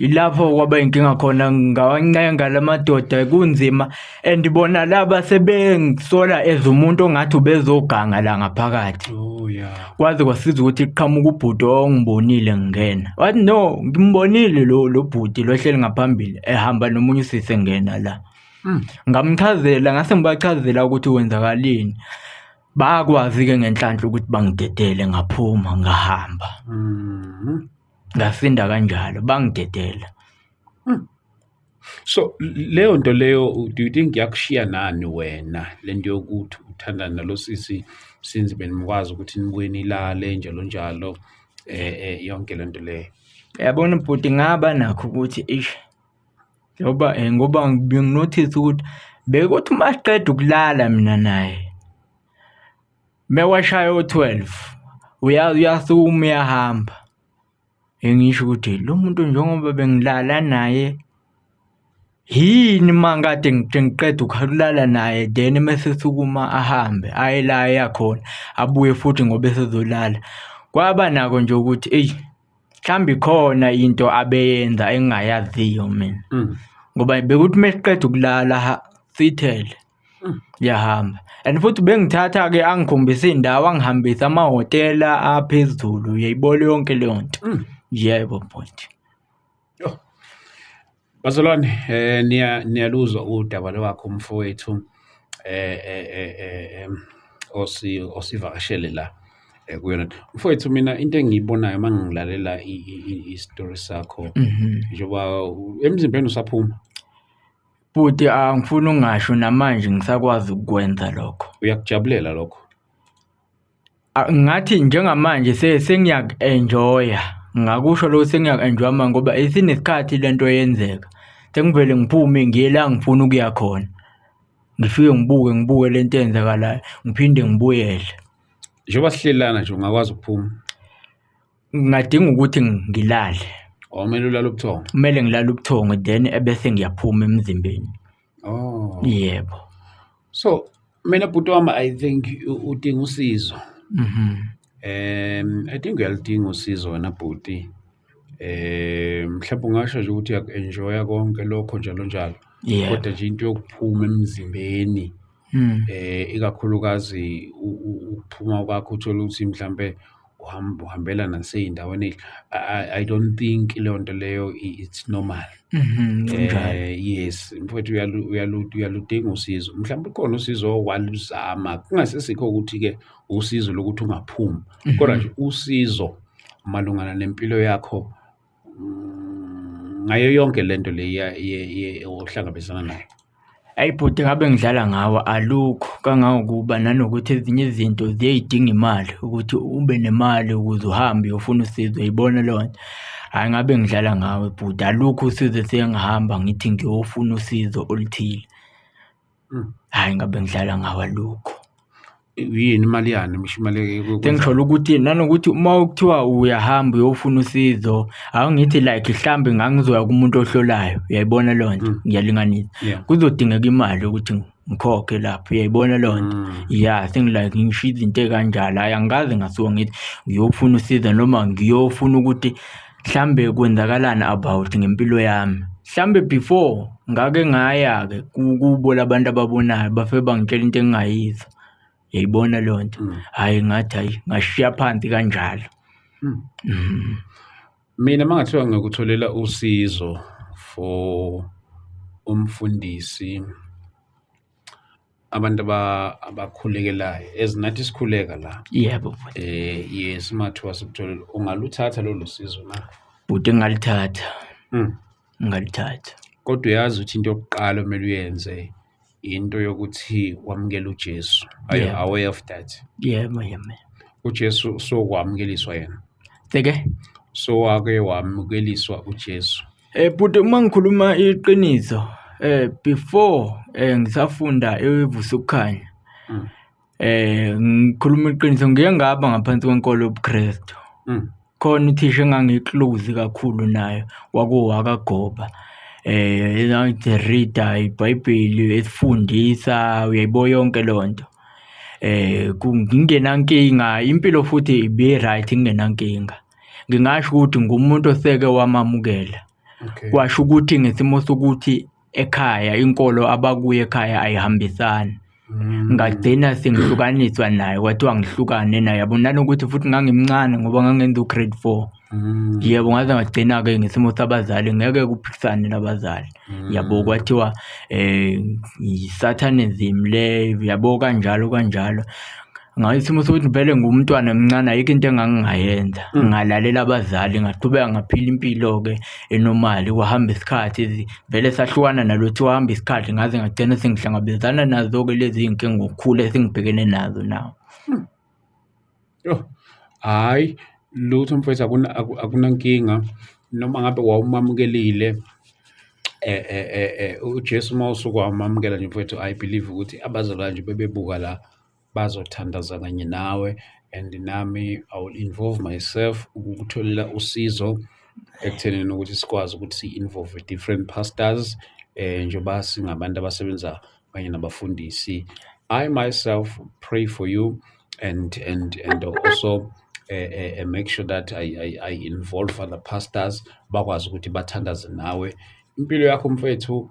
Ilapho kwaba inkinga khona ngawancenga lamadoda kunzima, and bona laba sebengisola ezumuntu ongathi ubezoganga la ngaphakathi. Oh yeah. Kwaze kwasiza ukuthi iqhamuka ubhuti ongibonile ngena. Wathi no, ngimbonile lo bhuti lo hleli ngaphambili ehamba nomunye usise ngena la. Ngamchazela ngase ngibachazela ukuthi wenzakalini. Bakwazi ke ngenhlanhla ukuthi bangidedele ngaphuma ngahamba. Ngasinda kanjalo bangidedela. So leyo nto leyo do you think yakushiya nani wena lento yokuthi uthandana nalo sisi since benimkwazi ukuthi nibuye nilale njalo yonke lento leyo? Yabona bhuti ngaba nakho ukuthi ngoba nginotice ukuthi bekuthi masiqeda ukulala mina naye mewashaya u12 uyasuma uyahamba. Ngisho ukuthi lo muntu njengoba bengilala naye yini mangade ngiqeda ukulala naye then mase sukuma ahambe aye la yakhona abuye futhi ngoba esezolala. Kwaba nako nje ukuthi mhlambi khona into abeyenza engayaziyo mina. Ngoba bekuthi mesiqeda ukulala sithele yahamba. And futhi bengithatha ke angikhombisa indawo angihambisa amahotela aphezulu uyayibona yonke leyo nto. Yebo bhuti. Bazalwane niyaluzwa udaba lwakho mfowethu osivakashele la kuyona. Mfowethu mina into engiyibonayo mangilalela i-story sakho njengoba emzimbeni usaphuma. Bhuti angifuni ungasho namanje ngisakwazi ukwenza lokho. Uyakujabulela lokho? Ngathi njengamanje sengiyak-enjoya. Ngakusho lo sengiyak-enjoya ngoba isinesikhathi lento yenzeka. sengivele ngiphume ngiye la ngifuna ukuya khona, ngifike ngibuke lento eyenzakalayo ngiphinde ngibuyele. Njengoba sihlelana nje ungakwazi ukuphuma Ngingadinga ukuthi ngilale, kumele ulale ubuthongo. kumele ngilale ubuthongo then ebese ngiyaphuma emzimbeni. Oh, Yebo. so mina bhuti wami I think udinga usizo. I think uyalidinga usizo wena bhuti. Mhlawumbe ungasho nje ukuthi uyaku-enjoya konke lokho njalo njalo, Yebo. kodwa nje into yokuphuma emzimbeni ikakhulukazi ukuphuma kwakho uthole ukuthi mhlambe uhambela nasey'ndaweni I don't think leyo nto leyo it's normal. Kunjalo. Yes, mfowethu uyaludinga usizo. Mhlawumbe ukhona usizo waluzama, kungasesikho ukuthi-ke usizo lokuthi ungaphumi, kodwa nje usizo malungana nempilo yakho ngayo yonke lento le ohlangabezana nayo. Hayi bhuti, ngabe ngidlala ngawo alukho kangangokuba nanokuthi ezinye izinto ziyayidinga imali ukuthi ube nemali ukuze uhambe uyofuna usizo, uyayibona leyo nto. Hhayi ngabe ngidlala ngawe bhuti, alukho usizo esengihamba ngithi ngiyofuna usizo oluthile. Hhayi ngabe ngidlala ngawo alukho. Yini imali yani? Misho imali Sengisholo ukuthi nanokuthi uma kuthiwa uyahamba uyofuna usizo, akungithi like mhlambe ngangizoya kumuntu ohlolayo, uyayibona leyo nto, ngiyalinganisa. Yeah. Kuzodingeka imali ukuthi ngikhokhe lapho, uyayibona leyo nto. Ya sengilike ngisho izinto ey'kanjalo. Hhayi angikaze ngasuka ngithi ngiyofuna usizo noma ngiyofuna ukuthi mhlambe kwenzakalani about ngempilo yami. Mhlambe before ngake ngaya-ke kubo labantu ababonayo bafike bangitshela into engingayizwa. Uyayibona leyo nto. Hhayi ngathi hhayi ngashiya phansi kanjalo. Mina mangathiwa ngikutholela usizo for umfundisi abantu abakhulekelayo ezinathi sikhuleka la. Yebo. Yes, mathiwa sikutholela, ungaluthatha lolo sizo na? Bhuti ngalithatha. Ngalithatha. Kodwa uyazi ukuthi into yokuqala okumele uyenze into yokuthi wamukele uJesu. Are you aware of that? Yebo. uJesu sokwamukeliswa yena. Seke? So wake wamukeliswa uJesu. Bhuti uma ngikhuluma iqiniso, before ngisafunda evusa ukukhanya, ngikhuluma iqiniso ngiye ngaba ngaphansi kwenkolo yobuKristu. Khona uthisha engangiclose kakhulu nayo wakwagoba. Reader iBhayibheli esifundisa, uyayibona yonke leyo nto. Ngingenankinga, impilo futhi ibe right ngingenankinga. Ngingasho ukuthi ngumuntu oseke wamamukela. Kwasho ukuthi ngesimo sokuthi ekhaya inkolo abakuye ekhaya ayihambisani. Ngagcina sengihlukaniswa naye, kwathiwa ngihlukane naye. Yabona ukuthi futhi ngangimncane ngoba ngangenza ugrade 4. Yebo ngaze ngagcina-ke ngesimo sabazali ngeke kuphikisane nabazali. Yabo kwathiwa i-satanism le, yabo kanjalo. Ngesimo sokuthi vele ngumntwana emncane ayikho into engangingayenza. Ngalalela abazali ngaqhubeka ngaphila impilo-ke enormali. Kwahamba isikhathi vele sahlukana nalothu wahamba isikhathi ngaze ngagcina sengihlangabezana nazo-ke lezi iy'nkinga ngokukhula esengibhekene nazo nawo. Hhayi lutho mfethu, akunankinga noma ngabe wawumamukelile uJesu uma usuke wamamukela nje mfethu, I believe ukuthi abazalwane nje bebebuka la bazothandaza kanye nawe, and nami I will involve myself ukukutholela usizo ekuthenini ukuthi sikwazi ukuthi si-involve different pastors njengoba singabantu abasebenza kanye nabafundisi. I myself pray for you and also make sure that I involve other pastors bakwazi ukuthi bathandaze nawe. Impilo yakho mfethu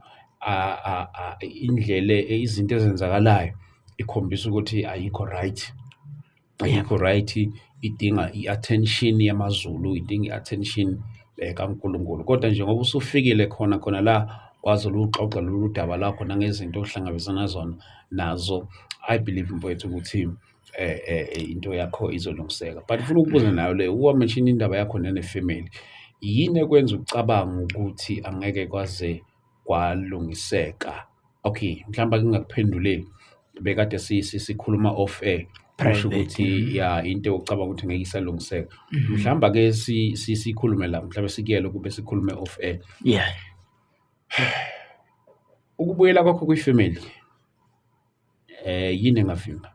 indlela izinto ezenzakalayo ikhombisa ukuthi ayikho right, idinga i-attention yamaZulu, idinga i-attention kaNkulunkulu. Kodwa njengoba usufikile khona la kwazi ukuxoxa lolu daba lakho nangezinto ohlangabezana nazo, I believe mfethu ukuthi into yakho izolungiseka. But ufuna ukubuza nayo le, wamenshini indaba yakho nene-family, yini ekwenza ucabanga ukuthi angeke kwaze kwalungiseka? Okay, mhlawumbe ngingakuphenduleli, bekade sikhuluma off air, kusho ukuthi ya into ocabanga ukuthi ngeke isalungiseka. Mhlawumbe ake sikhulume la, mhlawumbe sikuyele kube sikhulume off air. Yeah. Ukubuyela kwakho kwifamily yini engavimba?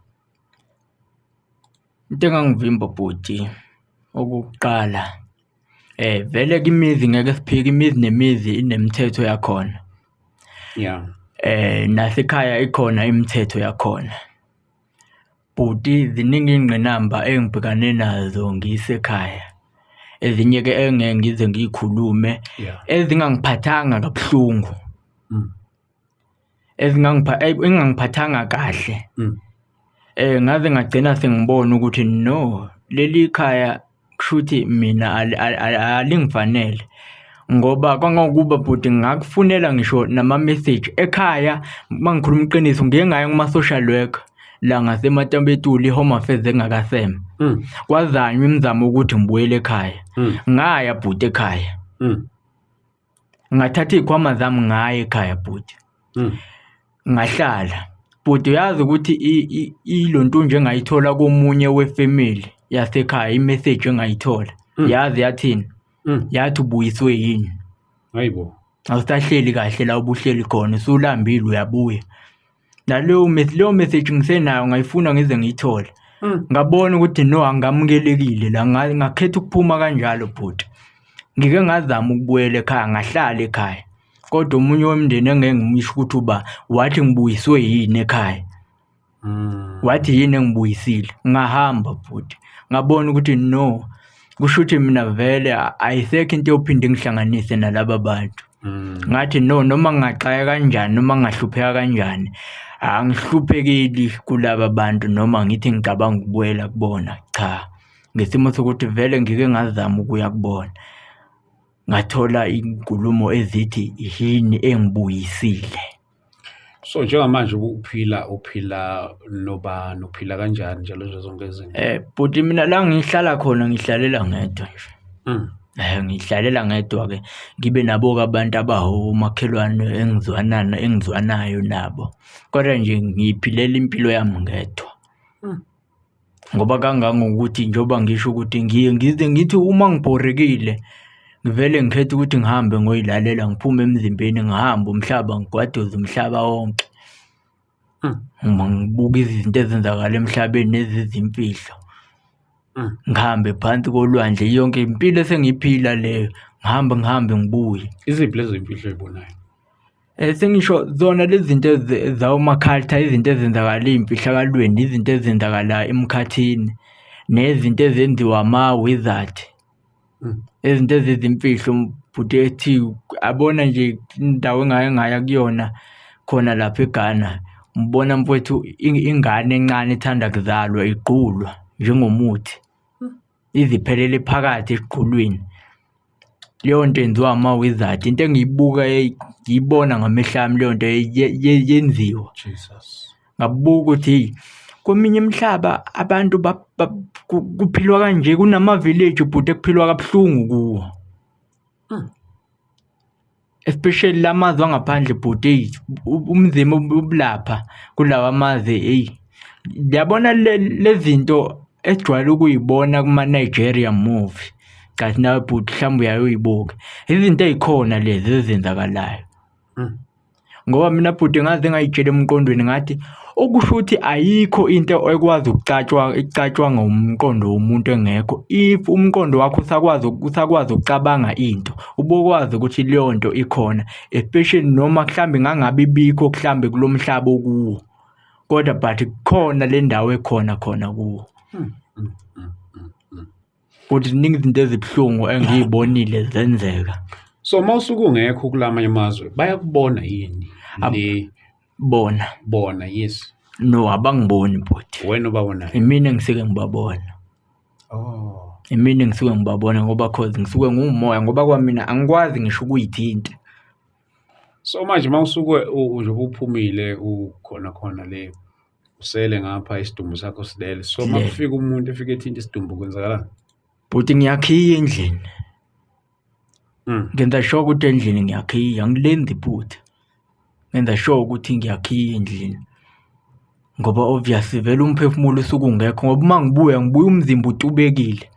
Into engangivimba bhuti okokuqala vele kimizi ngeke siphike, imizi nemizi inemithetho yakhona. Yeah. Nasekhaya ikhona imithetho yakhona. Bhuti ziningi iy'ngqinamba engibhekane nazo ngisekhaya. Ezinye-ke engeke ngize ngikhulume Yeah. ezingangiphathanga kabuhlungu. Engangiphathanga kahle. Ngaze ngagcina sengibona ukuthi no, leli khaya kushuthi mina alingifanele. Ngoba kwangokuba bhuti ngakufunela ngisho nama-message ekhaya. Mangikhuluma iqiniso ngike ngaya kuma-social worker la ngaseMatambetuli, i-Home Affairs engakasema. Kwazanywa imizamo ukuthi ngibuyele ekhaya. Ngaya bhuti ekhaya. Ngathatha iy'khwama zami ngaya ekhaya bhuti. Ngahlala. Bhuti uyazi ukuthi ilo nto engayithola komunye wefamily yasekhaya, i-message engayithola. Yazi yathini? Yathi ubuyiswe yini? Hayibo. Awusahleli kahle la ubuhleli khona, usulambile uyabuya. Naleyo message ngisenayo ngayifuna ngize ngiyithole. Ngabona ukuthi no, angamukelekile la, ngakhetha ukuphuma kanjalo bhuti. Ngike ngazama ukubuyela ekhaya, ngahlala ekhaya. Kodwa omunye womndeni engeke ngimisho ukuthi wathi ngibuyiswe yini ekhaya. Wathi yini engibuyisile. Ngahamba bhuti. Ngabona ukuthi no, kusho ukuthi mina vele ayisekho into yophinde ngihlanganise nalaba bantu. Ngathi no, noma ngingaxaya kanjani, noma ngingahlupheka kanjani, angihluphekeli kulaba bantu noma ngithi ngicabanga ukubuyela kubona. Cha, ngesimo sokuthi vele ngike ngazama ukuya kubona. Ngathola inkulumo ezithi yini engibuyisile. So njengamanje uphila nobani, uphila kanjani njalo zonke izinto? Bhuti mina la ngihlala khona ngihlalela ngedwa nje. Ngihlalela ngedwa-ke, ngibe nabo-ke abantu abawomakhelwane engizwanayo nabo. Kodwa nje ngiyiphilela impilo yami ngedwa. Ngoba kangangokuthi njengoba ngisho ukuthi ngize ngithi uma ngibhorekile ngivele ngikhethe ukuthi ngihambe ngoyilalela, ngiphume emzimbeni, ngihambe umhlaba, ngigwaduze umhlaba wonke. Ngibuka izinto ezenzakala emhlabeni nezizimfihlo. Ngihambe phansi kolwandle, yonke impilo esengiyiphila leyo, ngihambe ngibuye. Iziphi lezi zimfihlo oyibonayo? Sengisho zona lezi zinto zawoma-culture, izinto ezenzakala ey'mfihlakalweni, izinto ezenzakala emkhathini, nezinto ezenziwa ama-wizard. Izinto ezizimfihlo bhuti ethi abona nje indawo engake ngaya kuyona khona lapha eGhana. Ngibona mfowethu ingane encane ethanda kuzalwa iqulwa njengomuthi. Iziphelele phakathi esiqulwini. Leyo nto yenziwa ama-wizard. Into engiyibuka ngiyibona ngamehlo ami leyo nto yenziwa. Jesus. Ngabuka ukuthi kweminye imihlaba abantu kuphilwa kanje, kunama-village bhuti ekuphilwa kabuhlungu kuwo. Especially lamazwe angaphandle bhuti, umzimba ubulapha kulawa amazwe. Ngiyabona lezinto ejwayele ukuyibona kuma-Nigeria movie. Kathi nawe bhuti mhlawumbe uyayoyibuka. Izinto ey'khona lezi ezenzakalayo. Ngoba mina bhuti ngaze ngayitshela emqondweni ngathi okusho ukuthi ayikho into ekwazi icatshwa ngomqondo womuntu engekho. If umqondo wakho usakwazi ukucabanga into, ubokwazi ukuthi leyo nto ikhona, especially noma mhlambe ngangabe ibikho mhlambe kulo mhlaba okuwo. Kodwa but khona le ndawo ekhona kuwo. Futhi ziningi izinto ezibuhlungu engiyibonile zenzeka. So mawusuke ungekho kulamanye amazwe bayakubona yini? Bona, yes. No, abangiboni bhuti. Wena ubabona? Imina engisike ngibabona. Imina engisuke ngibabona ngoba cause ngisuke ngumoya, ngoba kwamina angikwazi ngisho ukuyithinta. So manje mawusuke nje uphumile ukhona le usele ngapha isidumbu sakho silele. So makufika umuntu efika ethinta isidumbu kwenzakalani? Bhuti ngiyakhiya endlini. Ngenza sure ukuthi endlini ngiyakhiya, angilenzi bhuti. Ngenza sure ukuthi ngiyakhiya endlini. Ngoba obviously vele umphefumulo usuke ungekho, ngoba uma ngibuya umzimba utubekile.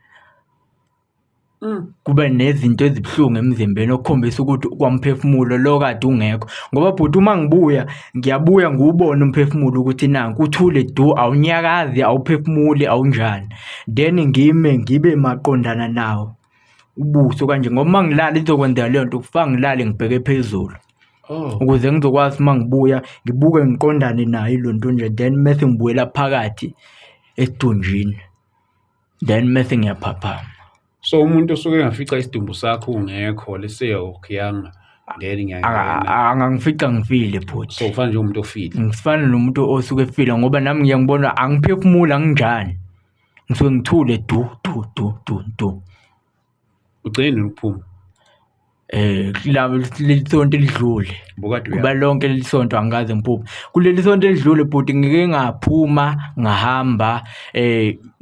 kube nezinto ezibuhlungu emzimbeni okukhombisa ukuthi kwamphefumulo lo kade ungekho. Ngoba bhuti uma ngiyabuya ngiwubone umphefumulo ukuthi nanku uthule du, awunyakazi, awuphefumuli, awunjani. Then ngibe maqondana nawo ubuso kanje, ngoba uma ngilala izokwenzeka leyo nto, kufanele ngilale ngibheke phezulu ukuze ngizokwazi uma ngibuya ngibuke ngiqondane nayo ilo nto nje, then mese ngibuyela phakathi esidunjini, then mese ngiyaphaphama. So umuntu osuke engafica isidumbu sakho ungekho leseyokuyanga then ngiyangena Angangifica ngifile bhuti. so ufana nje umuntu ofile. Ngifana nomuntu osuke efile ngoba nami ngiyangibona angiphefumuli, anginjani, ngisuke ngithule du. Ugcine ukuphuma Leli sonto elidlule, kuba lonke leli sonto angikaze ngiphuphe. Kuleli sonto elidlule bhuti ngike ngaphuma ngahamba,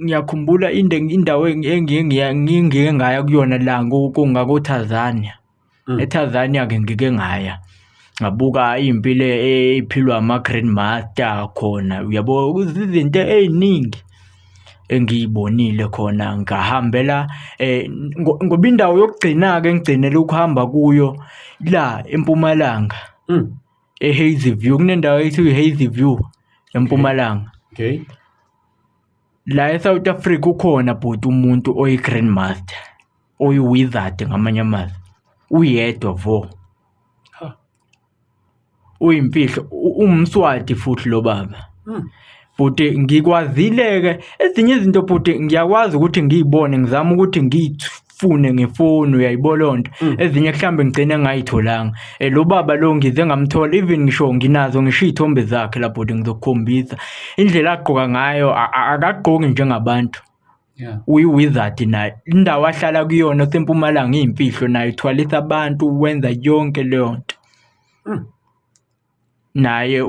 ngiyakhumbula indawo engike ngaya kuyona la ngakoTanzania. ETanzania-ke ngike ngaya ngabuka iy'mpilo ey'philwa ama-Grandmaster khona, uyabo izinto ey'ningi engiyibonile khona. Ngahambela ngoba indawo yokugcina-ke engigcinele ukuhamba kuyo la eMpumalanga, eHazyview, kunendawo ethiwa iHazyview eMpumalanga. Okay. La eSouth Africa ukhona bhuti umuntu oyi-Grandmaster, oyi-wizard ngamanye amazwi, uyedwa vo. Uyimfihlo, umswati futhi lo baba. Bhuti ngikwazile-ke ezinye izinto bhuti ngiyakwazi ukuthi ngiyibone, ngizama ukuthi ngiyifune ngefoni, uyayibona leyo nto. Ezinye mhlambe ngigcine ngayitholanga. Lo baba lo ngize ngamthola, even ngisho nginazo ngisho iy'thombe zakhe la bhuti, ngizokukhombisa indlela agqoka ngayo. Akagqoki njengabantu, uyi-wizard naye. Indawo ahlala kuyona eseMpumalanga iy'mfihlo, naye uthwalisa abantu, wenza yonke leyo nto. Naye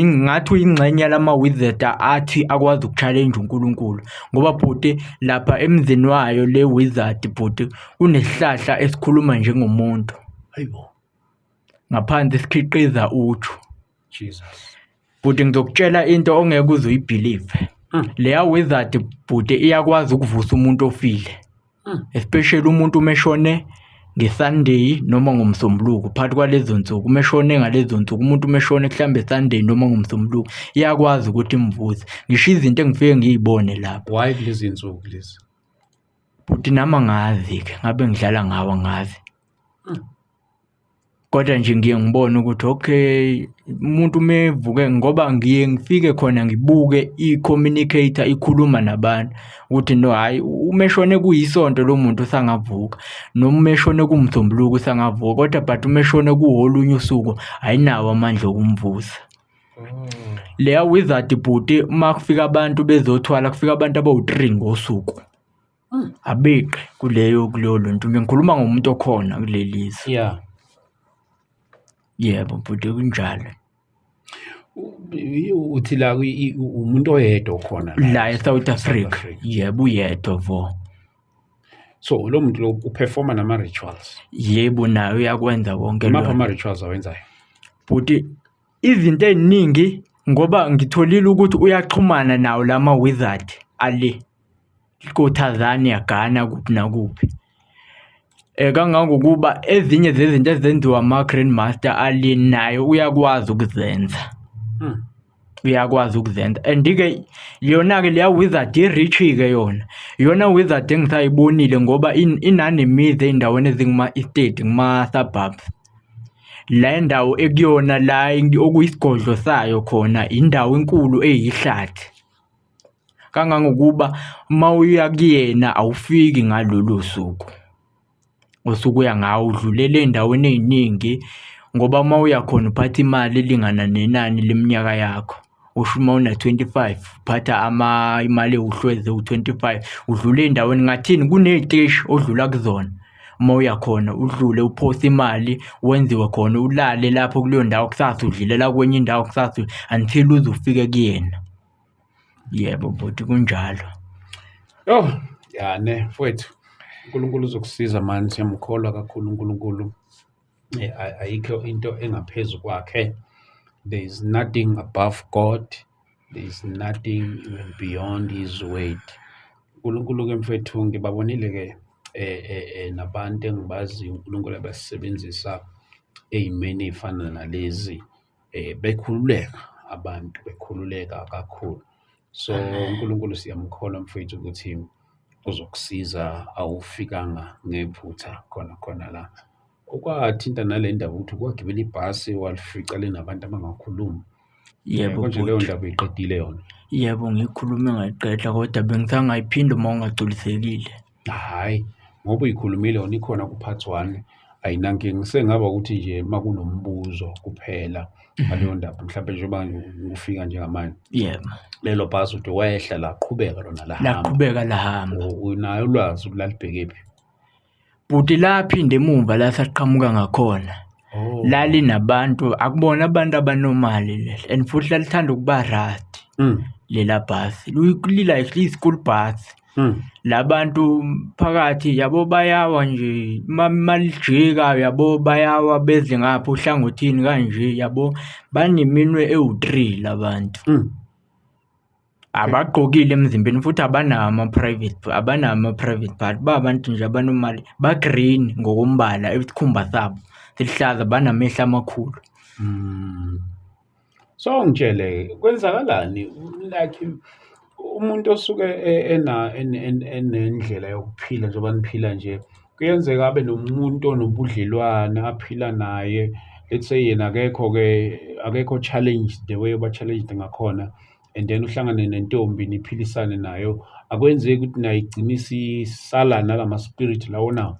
ngathi uyingxenye lama-wizard athi akwazi uku-challenge uNkulunkulu, ngoba bhuti lapha emzini wayo le wizard bhuti unesihlahla esikhuluma njengomuntu. Hayibo. Ngaphansi sikhiqiza uju. Jesus. Bhuti ngizokutshela into ongeke uze uyibhilive. Leya wizard bhuti iyakwazi ukuvusa umuntu ofile, especially umuntu umeshone ngeSunday noma ngoMsombuluko. Phakathi kwalezo nsuku umeshone ngalezo nsuku, umuntu umeshone mhlambe Sunday noma ngoMsombuluko, iyakwazi ukuthi imvuze. Ngisho izinto engifike ngiyibone lapho. Why kulezi nsuku lezi? Bhuti nami angazi-ke, ngabe ngidlala ngawo ngazi. Kodwa nje ngiye ngibone ukuthi okay, umuntu mevuke, ngoba ngiye ngifike khona ngibuke i-communicator ikhuluma nabantu ukuthi no, hayi umeshone kuyisonto lo muntu usangavuka, noma umeshone kuMsombuluko usangavuka, kodwa but umeshone kuholunye usuku ayinawo amandla okumvusa. Leya wizard bhuti uma kufika abantu bezothwala, kufika abantu abawu-3 ngosuku, abeqi kuleyo nto. Ngikhuluma ngomuntu okhona kulelizwe. Yeah. Yebo bhuti kunjalo. Uthi la umuntu oyedwa khona la eSouth Africa. Yebo uyedwa vo. So lo muntu lo uperforma nama-rituals? Yebo nayo uyakwenza konke lokho. Mapha ama-rituals awenzayo? Bhuti izinto ey'ningi, ngoba ngitholile ukuthi uyaxhumana nawo lama-wizard ale ko-Tanzania, Ghana, kuphi nakuphi. Kangangokuba ezinye zezinto ezenziwa ama-Grandmaster ali nayo uyakwazi ukuzenza. Uyakwazi ukuzenza. And-ke yona-ke leya wizard i-rich-ke yona wizard engisayibonile, ngoba inanemizi ey'ndaweni ezinguma-estate, kuma-suburbs. La ndawo ekuyona la okuyisigodlo sayo khona indawo enkulu eyihlathi. Kangangokuba uma uya kuyena awufiki ngalolu suku osuke uya ngawo, udlulele ey'ndaweni ey'ningi, ngoba uma uya khona uphatha imali elingana nenani leminyaka yakho. Usho uma una-25 uphatha imali ewuhlwezi ewu-25, udlule ey'ndaweni ngathini kuney'teshi odlula kuzona. Uma uya khona udlule uphose imali, wenziwe khona ulale lapho kuleyo ndawo, kusasa udlulela kwenye indawo, kusasa until uze ufike kuyena. Yebo bhuti kunjalo. Ne mfowethu, uNkulunkulu uzokusiza mani, siyamkholwa kakhulu uNkulunkulu. Ayikho into engaphezu kwakhe. There is nothing above God. There is nothing even beyond his word. uNkulunkulu ke mfowethu ngibabonile ke nabantu engibaziyo uNkulunkulu abasebenzisa ey'meni ey'fana nalezi bekhululeka abantu bekhululeka kakhulu. So uNkulunkulu siyamkholwa mfowethu ukuthi uzokusiza awufikanga ngephutha khona la. Okwathinta nale ndaba ukuthi kwagibela ibhasi walifica linabantu abangakhulumi. Yebo Konje leyo bhuti. ndaba uyiqedile yona? Yebo, ngikhulume ngayiqeda kodwa bengisangayiphinda uma ungagculisekile. Hhayi, ngoba uyikhulumile yona ikhona ku-part 1 ayinankinga. Sengaba ukuthi nje uma kunombuzo kuphela ngaleyo ndaba mhlampe njengoba ufika njengamanje Yebo, lelo bhasi ude wehla laqhubeka lona lahamba. laqhubeka lahamba. Unayo ulwazi ukuthi lalibhekephi? Bhuti laphinda emumva la saqhamuka ngakhona. Oh. Lalinabantu, akubona abantu abanomali leli, and futhi lalithanda ukuba rust lela bhasi. Like liyi-school bus. Labantu phakathi yabo bayawa nje malijika yabo bayawa beze ngapha ohlangothini kanje yabo, baneminwe ewu-3 labantu. Abagqokile emzimbeni futhi abanawo ama-private part, babantu nje abanomali, ba-green ngokombala, isikhumba sabo siluhlaza, banamehlo amakhulu. So ngitshele kwenzakalani like umuntu osuke enendlela yokuphila njengoba niphila nje, kuyenzeka abe nomuntu onobudlelwane aphila naye, let's say yena akekho challenged the way oba-challenged ngakhona, and then uhlangane nentombi niphilisane nayo, akwenzeki ukuthi nayo igcine isisala nala ma-spirit lawo nawo?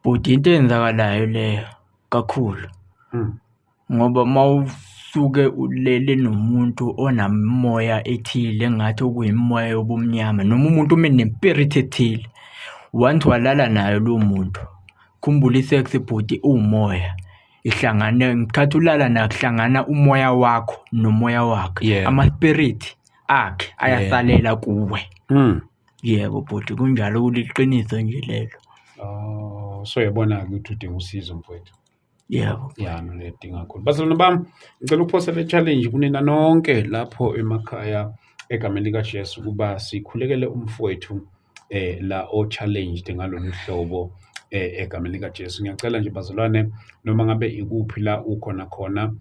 Bhuti into eyenzakalayo leyo kakhulu ngoba mawusuke ulele nomuntu onamoya ethile engathi okuyimoya yobumnyama, noma umuntu uma enespirit ethile, once walala nayo lowo muntu, khumbula i-sex bhuti umoya, ihlangane ngikhathi ulala nayo kuhlangana umoya wakho nomoya wakhe, ama-spirit akhe ayasalela kuwe. Yebo bhuti, kunjalo, kuliqiniso nje lelo. So yabona-ke ukuthi udinga usizo mfowethu. Yebo. Ya, nolidinga kakhulu. Bazalwane bami, ngicela ukuphosa le challenge kunina nonke lapho emakhaya egameni likaJesu ukuba sikhulekele umfowethu la o-challenged ngalolu hlobo egameni likaJesu. Ngiyacela nje bazalwane, noma ngabe ikuphi la ukhona khona,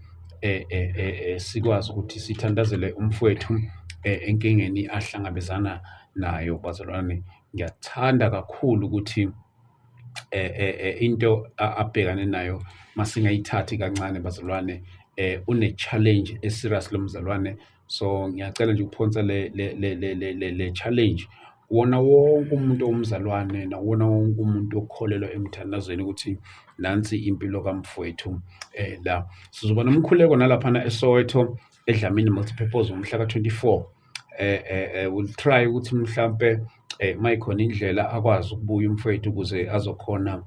sikwazi ukuthi sithandazele umfowethu enkingeni ahlangabezana nayo. Bazalwane, ngiyathanda kakhulu ukuthi into abhekane nayo masingayithathi kancane bazalwane, une-challenge eserious lo mzalwane. So ngiyacela nje ukuphonsa le challenge wona wonke umuntu omzalwane nawona wonke umuntu okholelwa emthandazweni ukuthi nansi impilo kamfowethu. La sizoba nomkhuleko nalaphana eSoweto eDlamini Multipurpose ngomhla ka-24. We'll try ukuthi mhlampe mayikhona indlela akwazi ukubuya umfowethu ukuze azokhona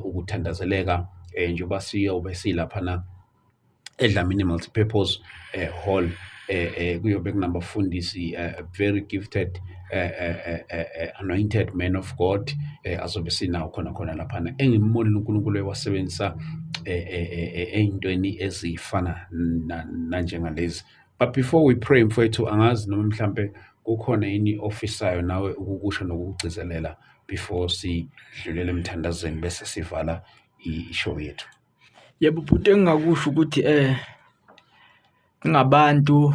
ukuthandazeleka njengoba siyobe silaphana eDlamini Multipurpose Hall. Kuyobe kunabafundisi very gifted anointed man of God azobe sinawo khona laphana, engimmonile uNkulunkulu ewasebenzisa ey'ntweni ezifana nanjengalezi. But before we pray mfowethu, angazi noma mhlampe kukhona yini ofisayo nawe ukukusho nokukugcizelela before sidlulele emthandazweni bese sivala ishow yethu. Yebo bhuti, engingakusho ukuthi ngabantu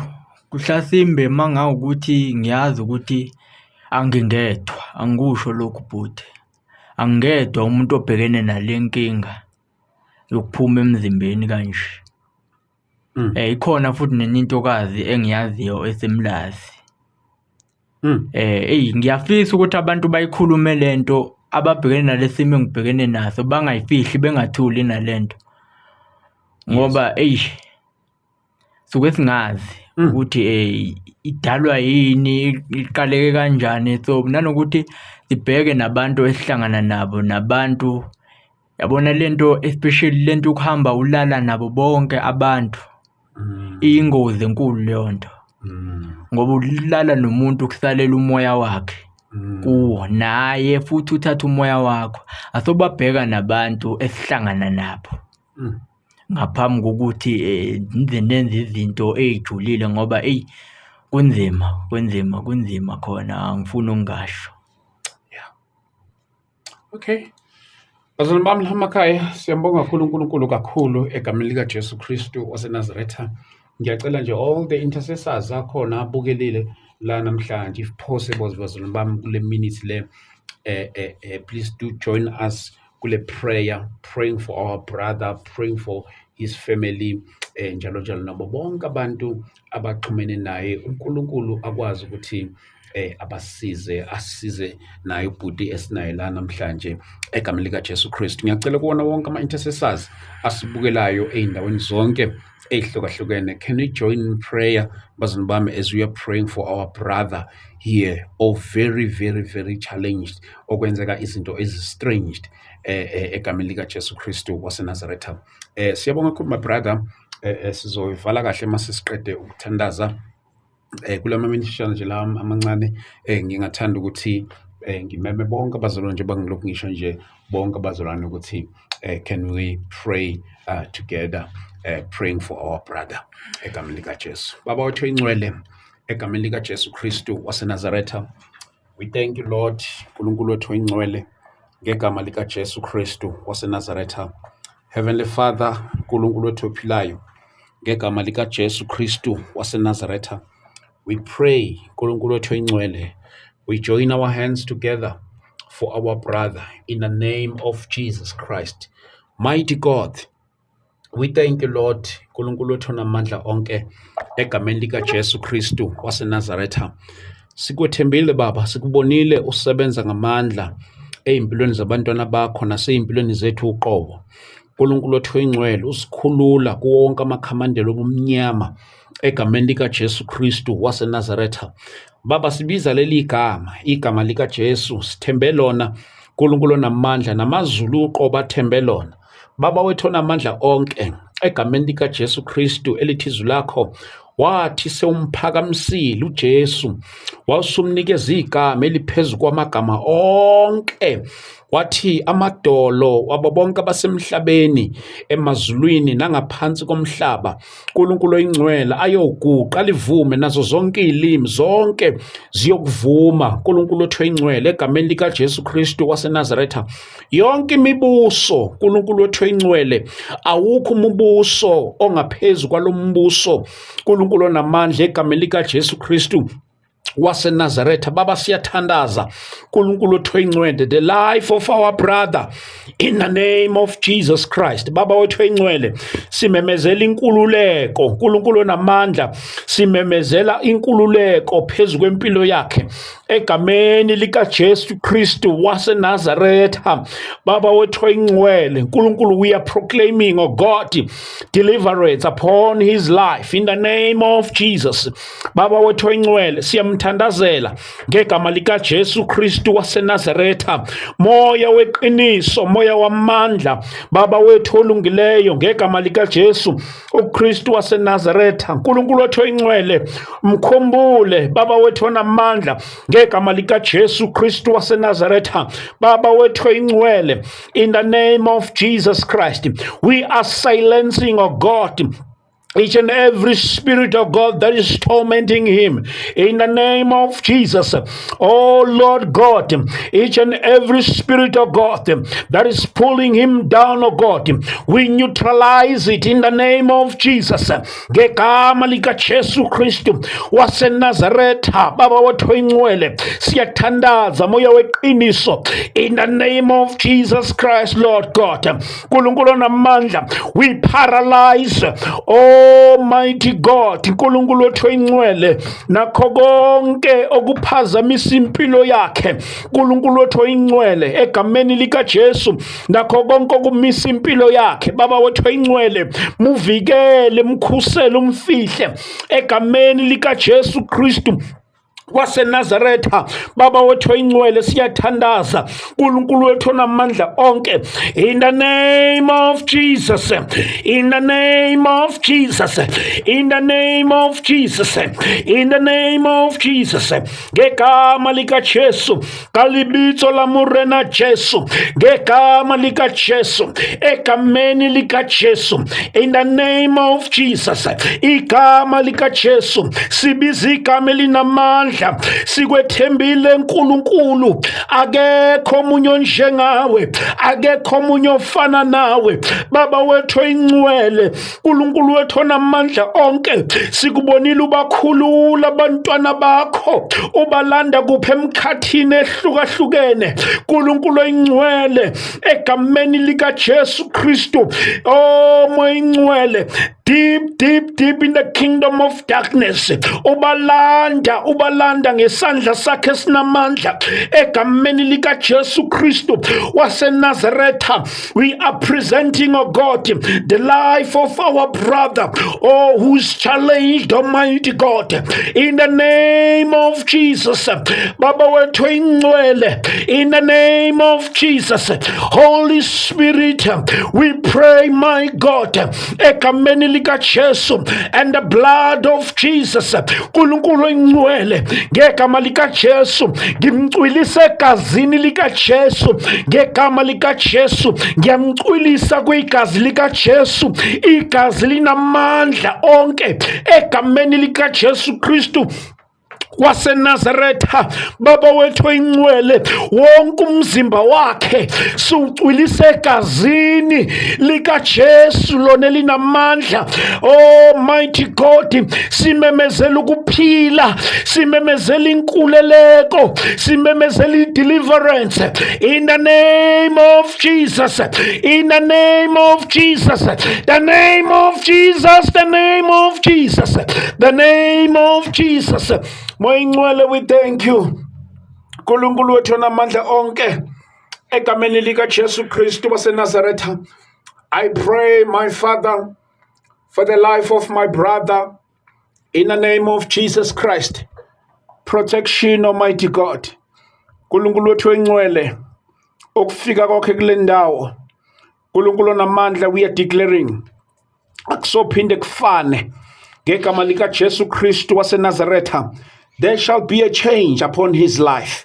kuhlasimbe mangawukuthi ngiyazi ukuthi angingedwa, angikusho lokhu bhuti, angingedwa umuntu obhekene nale nkinga yokuphuma emzimbeni kanje. Ikhona futhi nentokazi engiyaziyo esemlazi. Ngiyafisa ukuthi abantu bayikhulume lento ababhekene nalesimo engibhekene naso, bangayifihli, bengathuli nalento ngoba suke singazi ukuthi idalwa yini, iqaleke kanjani. So nanokuthi sibheke nabantu esihlangana nabo, nabantu yabona lento, especially lento ukuhamba ulala nabo bonke abantu, iyingozi enkulu leyo nto, ngoba ulala nomuntu kusalela umoya wakhe kuwo, naye futhi uthatha umoya wakho. Asobabheka nabantu esihlangana nabo ngaphambi kokuthi nenze izinto ey'julile ngoba kunzima khona, angifuni ukungasho. Okay. Bazalwane bami la emakhaya, siyambonga kakhulu uNkulunkulu kakhulu egameni lika Jesu Kristu waseNazaretha. Ngiyacela nje all the intercessors akhona abukelile la namhlanje, if possible, bazalwane bami kule minute le, please do join us kule prayer, praying for our brother, praying for his family, njalo njalo nabo bonke abantu abaxhumene naye. uNkulunkulu akwazi ukuthi asize naye ubhuti esinaye la namhlanje egameni lika Jesu Kristu. Ngiyacela kuwona wonke ama-intercessors asibukelayo ey'ndaweni zonke ey'hlukahlukene, can we join in prayer, bazalwane bami, as we are praying for our brother here, very very very challenged, okwenzeka izinto ezi-stranged egameni lika Jesu Kristu waseNazaretha. Siyabonga kakhulu my brother. Sizoyivala kahle mase siqede ukuthandaza kulama minishana nje la amancane. Ngingathanda ukuthi ngimeme bonke abazalwane nje bangilokhu ngisho nje bonke abazalwane ukuthi can we pray together, praying for our brother egameni lika Jesu. Baba wethu oyingcwele, egameni lika Jesu Kristu waseNazaretha, we thank you Lord uNkulunkulu wethu oyingcwele, ngegama lika Jesu Kristu waseNazaretha. Heavenly Father, uNkulunkulu wethu ophilayo, ngegama lika Jesu Kristu waseNazaretha, we pray, uNkulunkulu wethu oyingcwele, we join our hands together for our brother in the name of Jesus Christ. Mighty God, we thank you Lord, uNkulunkulu wethu onamandla onke, egameni lika Jesu Kristu waseNazaretha. Sikwethembile Baba, sikubonile usebenza ngamandla ey'mpilweni zabantwana bakho nasey'mpilweni zethu uqobo. uNkulunkulu wethu oyingcwele, usikhulula kuwo wonke amakhamandelo obumnyama egameni lika Jesu Kristu waseNazaretha. Baba, sibiza leli igama lika Jesu, sithembe lona uNkulunkulu onamandla, namazulu uqobo athembe lona. Baba wethu onamandla onke, egameni lika Jesu Kristu elithi izwi lakho wathi sewumphakamisile uJesu, wasumnikeza igama eliphezu kwamagama onke, wathi amadolo wabo bonke abasemhlabeni, emazulwini nangaphansi komhlaba, uNkulunkulu oyingcwele, ayoguqa livume nazo zonke izilimi zonke ziyokuvuma uNkulunkulu wethu oyingcwele egameni lika Jesu Kristu waseNazaretha. Yonke imibuso uNkulunkulu wethu oyingcwele, awukho umbuso ongaphezulu kwalombuso uNkulunkulu onamandla egameni lika Jesu Kristu waseNazaretha. Baba, siyathandaza uNkulunkulu wethu oyingcwele, the life of our brother in the name of Jesus Christ. Baba wethu oyingcwele, simemezela inkululeko, uNkulunkulu onamandla, simemezela inkululeko phezu kwempilo yakhe egameni lika Jesu Kristu waseNazaretha. Baba wethu oyingcwele, uNkulunkulu, we are proclaiming, oh God, deliverance upon his life in the name of Jesus. Baba wethu oyingcwele, siyamthandazela ngegama lika Jesu Kristu waseNazaretha. Moya weqiniso, moya wamandla, Baba wethu olungileyo, ngegama lika Jesu uKristu waseNazaretha. uNkulunkulu wethu oyingcwele, mkhumbule Baba wethu onamandla ngegama lika Jesu Kristu waseNazaretha. Baba wethu oyingcwele, in the name of Jesus Christ, we are silencing, oh God, each and every spirit of God that is tormenting him in the name of Jesus. Oh Lord God, each and every spirit of God that is pulling him down, oh God, we neutralize it in the name of Jesus. Ngegama lika Jesu Kristu waseNazaretha. Baba wethu oyingcwele, siyathandaza moya weqiniso in the name of Jesus Christ. Lord God, uNkulunkulu onamandla, we paralyze Almighty God, uNkulunkulu wethu oyingcwele, nakho konke okuphazamisa impilo yakhe, uNkulunkulu wethu oyingcwele, egameni lika Jesu, nakho konke okumisa impilo yakhe, Baba wethu oyingcwele, muvikele, mkhusele, umfihle egameni lika Jesu Kristu waseNazaretha. Baba wethu oyingcwele, siyathandaza uNkulunkulu wethu onamandla onke, in the name of Jesus, in the name of Jesus, in the name of Jesus, in the name of Jesus, ngegama lika Jesu, kalibitso la murena Jesu, ngegama lika Jesu, egameni lika Jesu, in the name of Jesus, igama lika Jesu, sibiza igama elinamandla namandla sikwethembile nkulunkulu akekho omunye onjengawe akekho omunye ofana nawe baba wethu oyingcwele nkulunkulu wethu onamandla onke sikubonile ubakhulula abantwana bakho ubalanda kuphi emkhathini ehlukahlukene nkulunkulu oyingcwele egameni likaJesu Kristu moya ingcwele deep in the kingdom of darkness ubalanda ngesandla sakhe sinamandla egameni likaJesu Kristu waseNazaretha. We are presenting, oh God, the life of our brother who's challenged, Almighty God, in the name of Jesus. Baba wethu ingcwele, in the name of Jesus. Holy Spirit, we pray, my God, egameni likaJesu and the blood of Jesus. Nkulunkulu ingcwele ngegama likaJesu ngimcwilisa egazini likaJesu ngegama likaJesu ngiyamcwilisa kwigazi likaJesu igazi linamandla onke egameni likaJesu Kristu waseNazaretha. Baba wethu oyingcwele wonke umzimba wakhe siwucwilise egazini likaJesu lona elinamandla. Almighty God, simemezela ukuphila, simemezela inkululeko, simemezela ideliverance in the name of Jesus, in the name of Jesus, the name of Jesus, the name of Jesus, the name of Jesus. Moya ingcwele, we thank you nkulunkulu wethu onamandla onke egameni likaJesu Kristu waseNazaretha. I pray, my Father, for the life of my brother in the name of Jesus Christ. Protection, Almighty God. Nkulunkulu wethu engcwele ukufika kwakhe kule ndawo nkulunkulu onamandla, we are declaring akusophinde kufane ngegama likaJesu Kristu waseNazaretha. There shall be a change upon his life.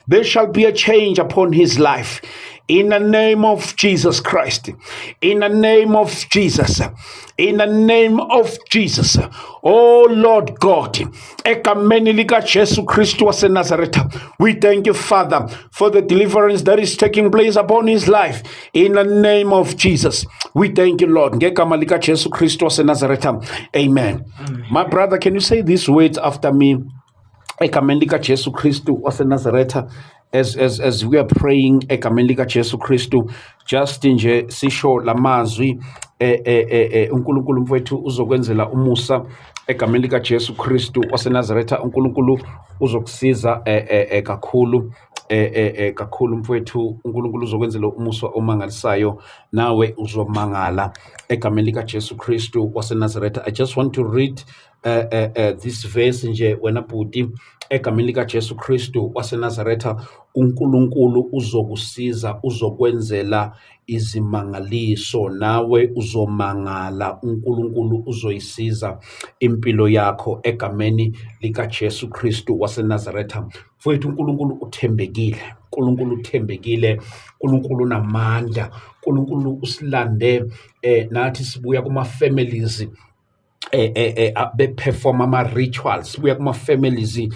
There shall be a change upon his life. In the name of Jesus Christ. In the name of Jesus. In the name of Jesus. Oh Lord God. Egameni likaJesu Kristu waseNazaretha. We thank you, Father, for the deliverance that is taking place upon his life. In the name of Jesus. We thank you, Lord. Ngegama likaJesu Kristu waseNazaretha. Amen. My brother, can you say these words after me? Egameni likaJesu Kristu waseNazaretha. As we are praying egameni likaJesu Kristu, just nje sisho lamazwi uNkulunkulu mfowethu uzokwenzela umusa egameni likaJesu Kristu waseNazaretha. uNkulunkulu uzokusiza kakhulu kakhulu mfowethu. uNkulunkulu uzokwenzela umusa omangalisayo, nawe uzomangala egameni likaJesu Kristu waseNazaretha. I just want to read this verse nje wena bhuti egameni likaJesu Kristu waseNazaretha. uNkulunkulu uzokusiza, uzokwenzela izimangaliso, nawe uzomangala. uNkulunkulu uzoyisiza impilo yakho egameni likaJesu Kristu waseNazaretha. Mfowethu, uNkulunkulu uthembekile, uNkulunkulu uthembekile, uNkulunkulu unamandla, uNkulunkulu usilande nathi sibuya kuma-families beperform ama-rituals, sibuya kuma-families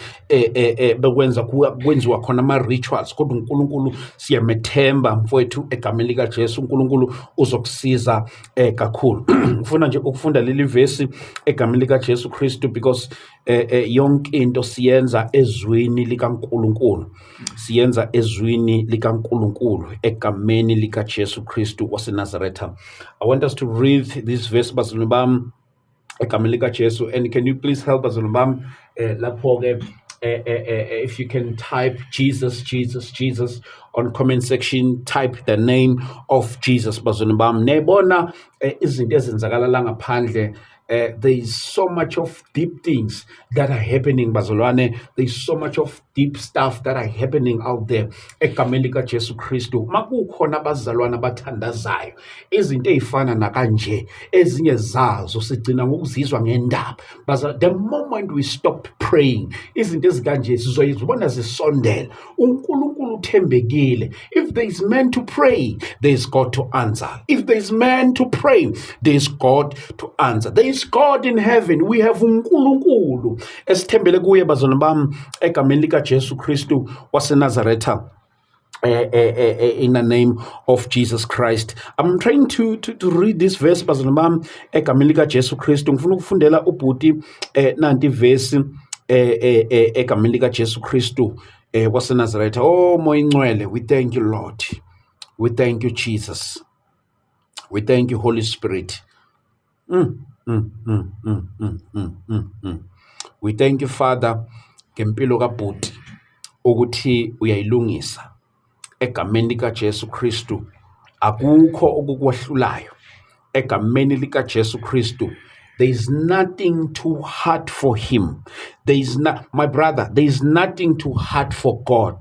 kwenziwa khona ama-rituals, kodwa uNkulunkulu siyamethemba mfowethu egameni likaJesu. uNkulunkulu uzokusiza kakhulu. Ngifuna nje ukufunda leli vesi egameni likaJesu Kristu because yonke into siyenza ezwini likaNkulunkulu, siyenza ezwini likaNkulunkulu egameni likaJesu Kristu waseNazaretha. I want us to read this verse bazalwane bami egameni likaJesu. And can you please help us lapho ke if you can type Jesus on comment section, type the name of Jesus bazalwane bami. Nebona izinto ezenzakala la ngaphandle. There is so much of deep things that are happening bazalwane. There is so much of deep stuff that are happening out there egameni likaJesu Kristu. Makukhona abazalwana abathandazayo izinto ezifana nakanje, ezinye zazo sigcina ngokuzizwa ngendaba. But the moment we stop praying, izinto ezikanje sizoyizibona zisondela. uNkulunkulu uthembekile. If there is man to pray, there is God to answer. If there is man to pray, there is God to answer. There is is God in heaven. We have uNkulunkulu esithembele kuye bazalwane bami egameni lika Jesu Kristu waseNazaretha. In the name of Jesus Christ. I'm trying to read this verse bazalwane bami egameni lika Jesu Kristu. Ngifuna ukufundela ubhuti nanti verse egameni lika Jesu Kristu waseNazaretha. Oh moya ingcwele, we thank you Lord. We thank you Jesus. We thank you Holy Spirit. We thank you Father ngempilo kabhuti ukuthi uyayilungisa egameni lika Jesu Kristu. Akukho okukwahlulayo egameni lika Jesu Kristu. There is nothing too hard for him. There is not, my brother, there is nothing too hard for God.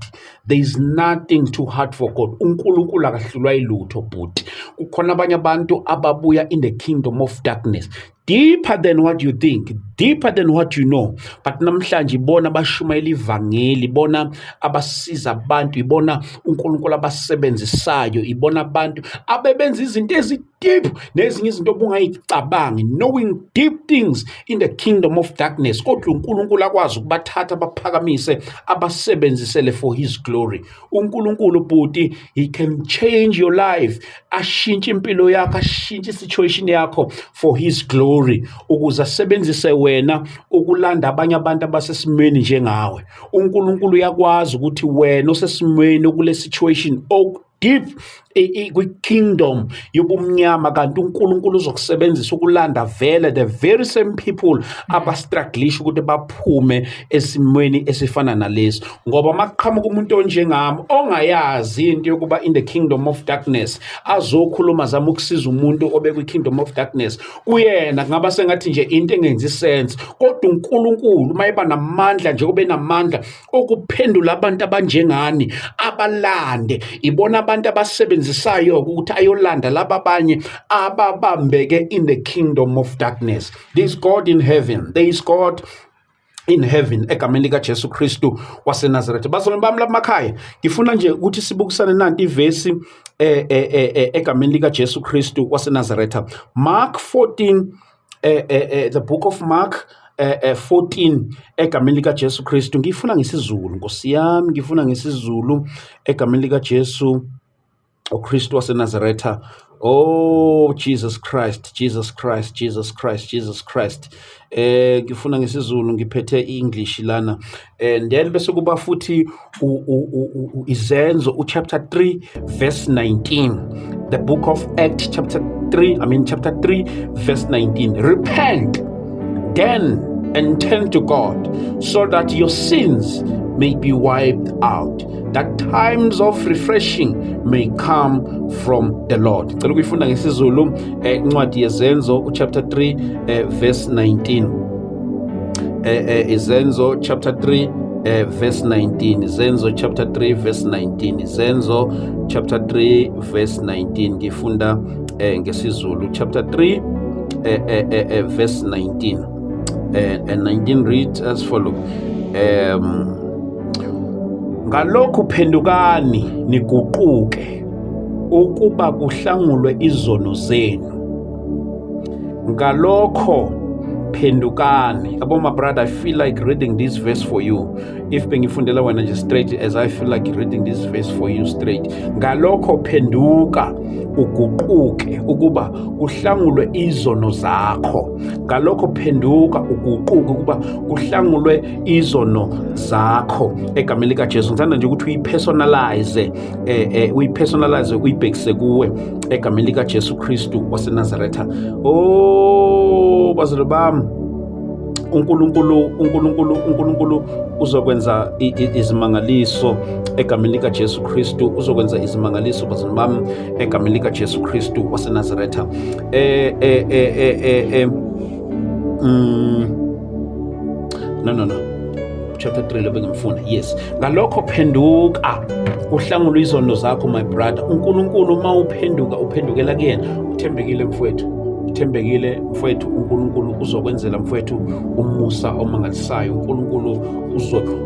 There is nothing too hard for God. uNkulunkulu akahlulwa ilutho bhuti. Kukhona abanye abantu ababuya in the kingdom of darkness, deeper than what you think, deeper than what you know. But namhlanje ibona abashumayela ivangeli, ibona abasiza abantu, ibona uNkulunkulu abasebenzisayo, ibona abantu abebenza izinto ezideep nezinye izinto obungayicabangi, knowing deep things in the kingdom of darkness. Kodwa uNkulunkulu akwazi ukubathatha abaphakamise abasebenzisele for his glory. uNkulunkulu bhuti, he can change your life, ashintshe impilo yakho, ashintshe situation yakho for his glory, ukuze asebenzise wena ukulanda abanye abantu abasesimweni njengawe. uNkulunkulu uyakwazi ukuthi wena osesimweni okule situation deep kwi-kingdom yobumnyama, kanti uNkulunkulu uzokusebenzisa ukulanda vele the very same people abastrugglisha ukuthi baphume esimweni esifana nalesi. Ngoba makuqhamuka umuntu onjengami ongayazi into yokuba in the kingdom of darkness azokhuluma zama ukusiza umuntu obe kwi-kingdom of darkness, kuyena ngaba sengathi nje into engenzi sense. Kodwa uNkulunkulu mayiba namandla nje, ube namandla okuphendula abantu abanjengani abalande, ibona abantu abasebenzisayo ukuthi ayolanda laba abanye ababambeke in the kingdom of darkness. There is God in heaven. There is God in heaven egameni lika Jesu Kristu waseNazaretha. Bazalwane bami lapha ngifuna nje ukuthi sibukisane nanti ivesi egameni lika Jesu Kristu waseNazaretha. Mark 14, the book of Mark 14 egameni lika Jesu Kristu. Ngifuna ngesizulu Nkosi yami, ngifuna ngesizulu egameni lika Jesu uKristu waseNazaretha. Oh Jesus Christ, Jesus Christ, Jesus Christ, Jesus Christ. Ngifuna ngesizulu, ngiphethe English lana. And then bese kuba futhi Izenzo chapter 3 verse 19. The book of Acts chapter 3 verse 19. Repent then and turn to God, so that your sins may be wiped out, that times of refreshing may come from the Lord. Cela ukuyifunda ngesizulu incwadi yeZenzo chapter 3 verse 19. Izenzo chapter 3 verse 19. Zenzo chapter 3 verse 19. Zenzo chapter 3 verse 19. Ngifunda ngesizulu chapter 3 verse 19. And 19 reads as follows. Ngalokho phendukani niguquke ukuba kuhlangulwe izono zenu. Ngalokho phendukani. Abo my brother, I feel like reading this verse for you. If bengifundela wena nje straight, as I feel like reading this verse for you straight. Ngalokho phenduka uguquke ukuba kuhlangulwe izono zakho. Ngalokho phenduka uguquke ukuba kuhlangulwe izono zakho egameni lika Jesu. Ngithanda nje ukuthi uyipersonalize uyibhekise kuwe egameni lika Jesu Kristu waseNazaretha. Oh bazalwane bami, uNkulunkulu uzokwenza izimangaliso egameni lika Jesu Kristu, uzokwenza izimangaliso bazalwane bami egameni lika Jesu Kristu waseNazaretha. No. Chapter 3 lobe ngimfuna. Yes. Ngalokho phenduka uhlangulwe izono zakho my brother. uNkulunkulu uma uphendukela kuyena, uthembekile mfowethu. Thembekile mfowethu, uNkulunkulu uzokwenzela mfowethu umusa omangalisayo. uNkulunkulu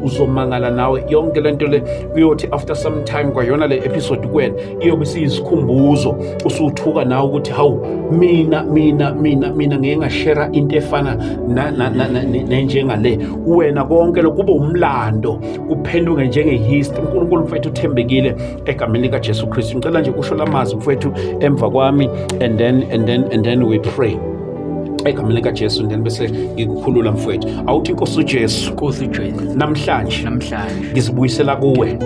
uzomangala nawe. Yonke lento le uyothi after some time kwayona le episode kuwena iyobe siyisikhumbuzo, usuthuka nawe ukuthi hawu mina ngeke ngashare into efana nenjengale. Wena konke lo kube umlando, kuphenduke njenge-history. uNkulunkulu mfowethu uthembekile egameni likaJesu Kristu. Ngicela nje usho lamazwi mfowethu emva kwami, and then we pray egameni likaJesu, and then bese ngikukhulula mfowethu. Awuthi Nkosi uJesu, namhlanje ngizibuyisela kuwe.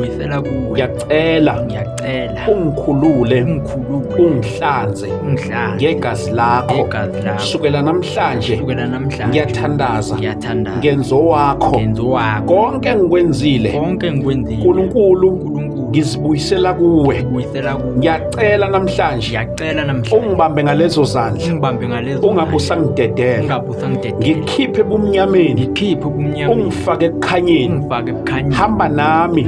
Ngiyacela ungikhulule, ungihlanze ngegazi lakho. Sukela namhlanje ngiyathandaza ngenzo wakho. Konke engikwenzile uNkulunkulu ngizibuyisela kuwe. Ngiyacela namhlanje ungibambe ngalezo zandla, ungabe usangidedela. Ngikhiphe ebumnyameni, ungifake ekukhanyeni. Hamba nami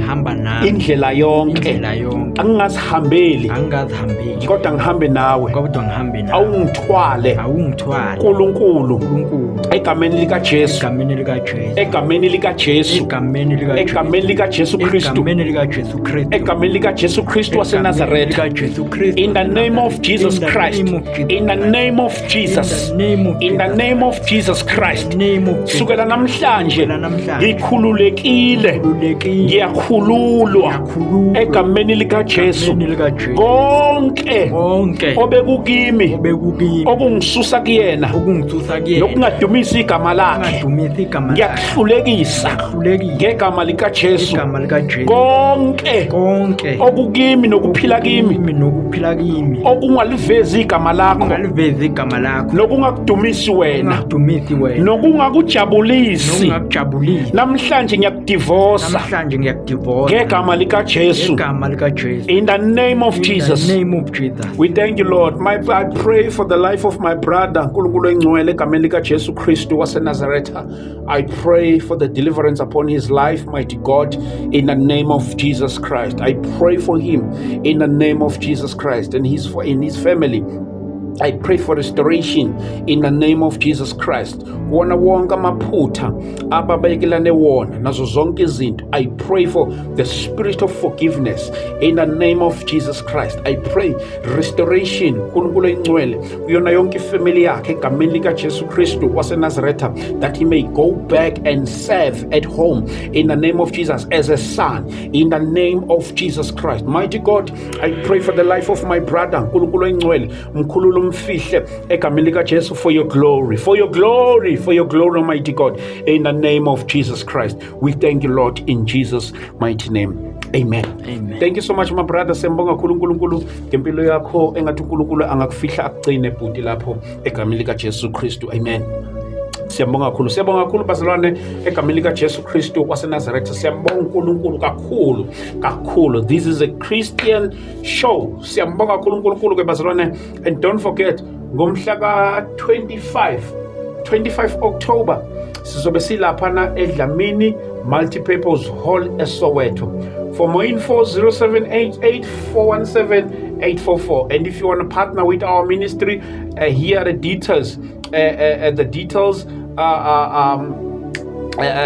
indlela yonke, angingazihambeli kodwa ngihambe nawe. Awungithwale uNkulunkulu egameni likaJesu, egameni likaJesu Kristu, egameni likaJesu Kristu waseNazaretha. In the name of Jesus Christ, in the name of Jesus, in the name of Jesus Christ. Sukela namhlanje ngikhululekile, ngiyakhululwa egameni likaJesu. Konke obekukimi okungisusa kuyena nokungadumisa igama lakhe ngiyakuhlulekisa ngegama likaJesu. Konke okukimi nokuphila kimi okungalivezi igama lakho nokungakudumisi wena nokungakujabulisi, namhlanje ngiyakudivosa ngegama likaJesu. In the name of Jesus. We thank you, Lord. I pray for the life of my brother Nkulunkulu engcwele egameni likaJesu Kristu waseNazaretha. I pray for the deliverance upon his life, mighty God, in the name of Jesus Christ. I pray for him in the name of Jesus Christ and in his family. I pray for restoration in the name of Jesus Christ. Wona wonke amaphutha ababekelane wona nazo zonke izinto, I pray for the spirit of forgiveness in the name of Jesus Christ. I pray restoration Nkulunkulu engcwele kuyona yonke ifamily yakhe egameni likaJesu Kristu waseNazaretha, that he may go back and serve at home in the name of Jesus as a son in the name of Jesus Christ. Mighty God, I pray for the life of my brother Nkulunkulu engcwele, mkhululu umfihle egameni likaJesu, for your glory, Almighty God, in the name of Jesus Christ. We thank you, Lord, in Jesus' mighty name. Amen. Thank you so much, my brother. Siyambonga uNkulunkulu ngempilo yakho, engathi uNkulunkulu angakufihla akugcine bhuti lapho egameni likaJesu Kristu. Amen. Siyambonga kakhulu bazalwane egameni likaJesu Kristu waseNazaretha. Siyambonga uNkulunkulu kakhulu. This is a Christian show. Siyambonga uNkulunkulu ke bazalwane, and don't forget ngomhla ka 25 October sizobe silaphana eDlamini Multipurpose Hall eSoweto. For more info 0788417844, and if you want to partner with our ministry, here are the details.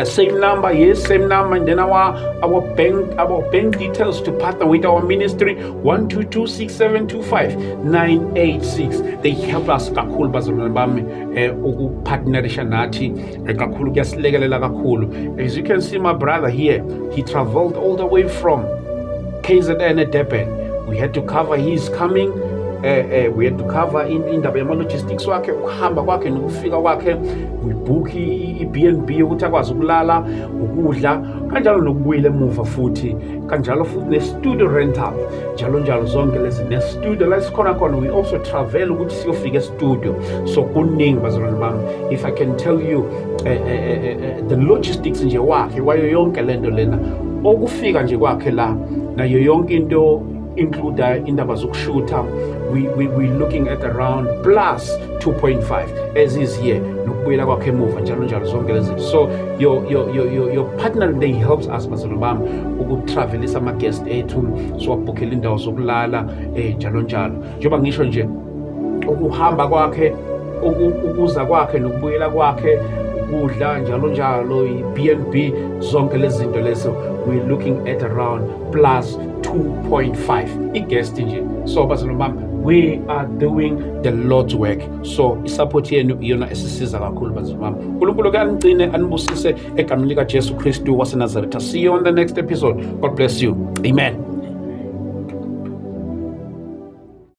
Same number, and then our bank details to partner with our ministry, 12267259886. They help us kakhulu bazalwane bami ukupartnerisha nathi kakhulu, kuyasilekelela kakhulu. As you can see, my brother here, he traveled all the way from KZN at Durban. We had to cover his coming. We had to cover indaba yama-logistics wakhe, ukuhamba kwakhe nokufika kwakhe. We book i-B&B ukuthi akwazi ukulala, ukudla, kanjalo nokubuyela emuva futhi, kanjalo futhi ne-studio rental, njalo zonke lezi ne-studio la sikhona khona. We also travel ukuthi siyofika e-studio. So kuningi bazalwane bami, if I can tell you the logistics nje wakhe wayo yonke lento lena, okufika nje kwakhe la nayo yonke into include indaba zokushutha, we looking at around plus 2.5 as is here, nokubuyela kwakhe emuva njalo zonke lezi. So your partner, they helps us bazalwane bami ukutravelisa ama-guest ethu, so wabhukhela indawo zokulala njalo njengoba ngisho nje ukuhamba kwakhe, ukuza kwakhe nokubuyela kwakhe, ukudla njalo njalo, i-B&B, zonke lezi zinto lezo, we're looking at around plus 2.5 i-guest nje. So bazalwane bami, we are doing the Lord's work. So isupport yenu iyona esisiza kakhulu bazalwane bami. uNkulunkulu ke anigcine anibusise egameni lika Jesu Kristu waseNazaretha. See you on the next episode. God bless you. Amen.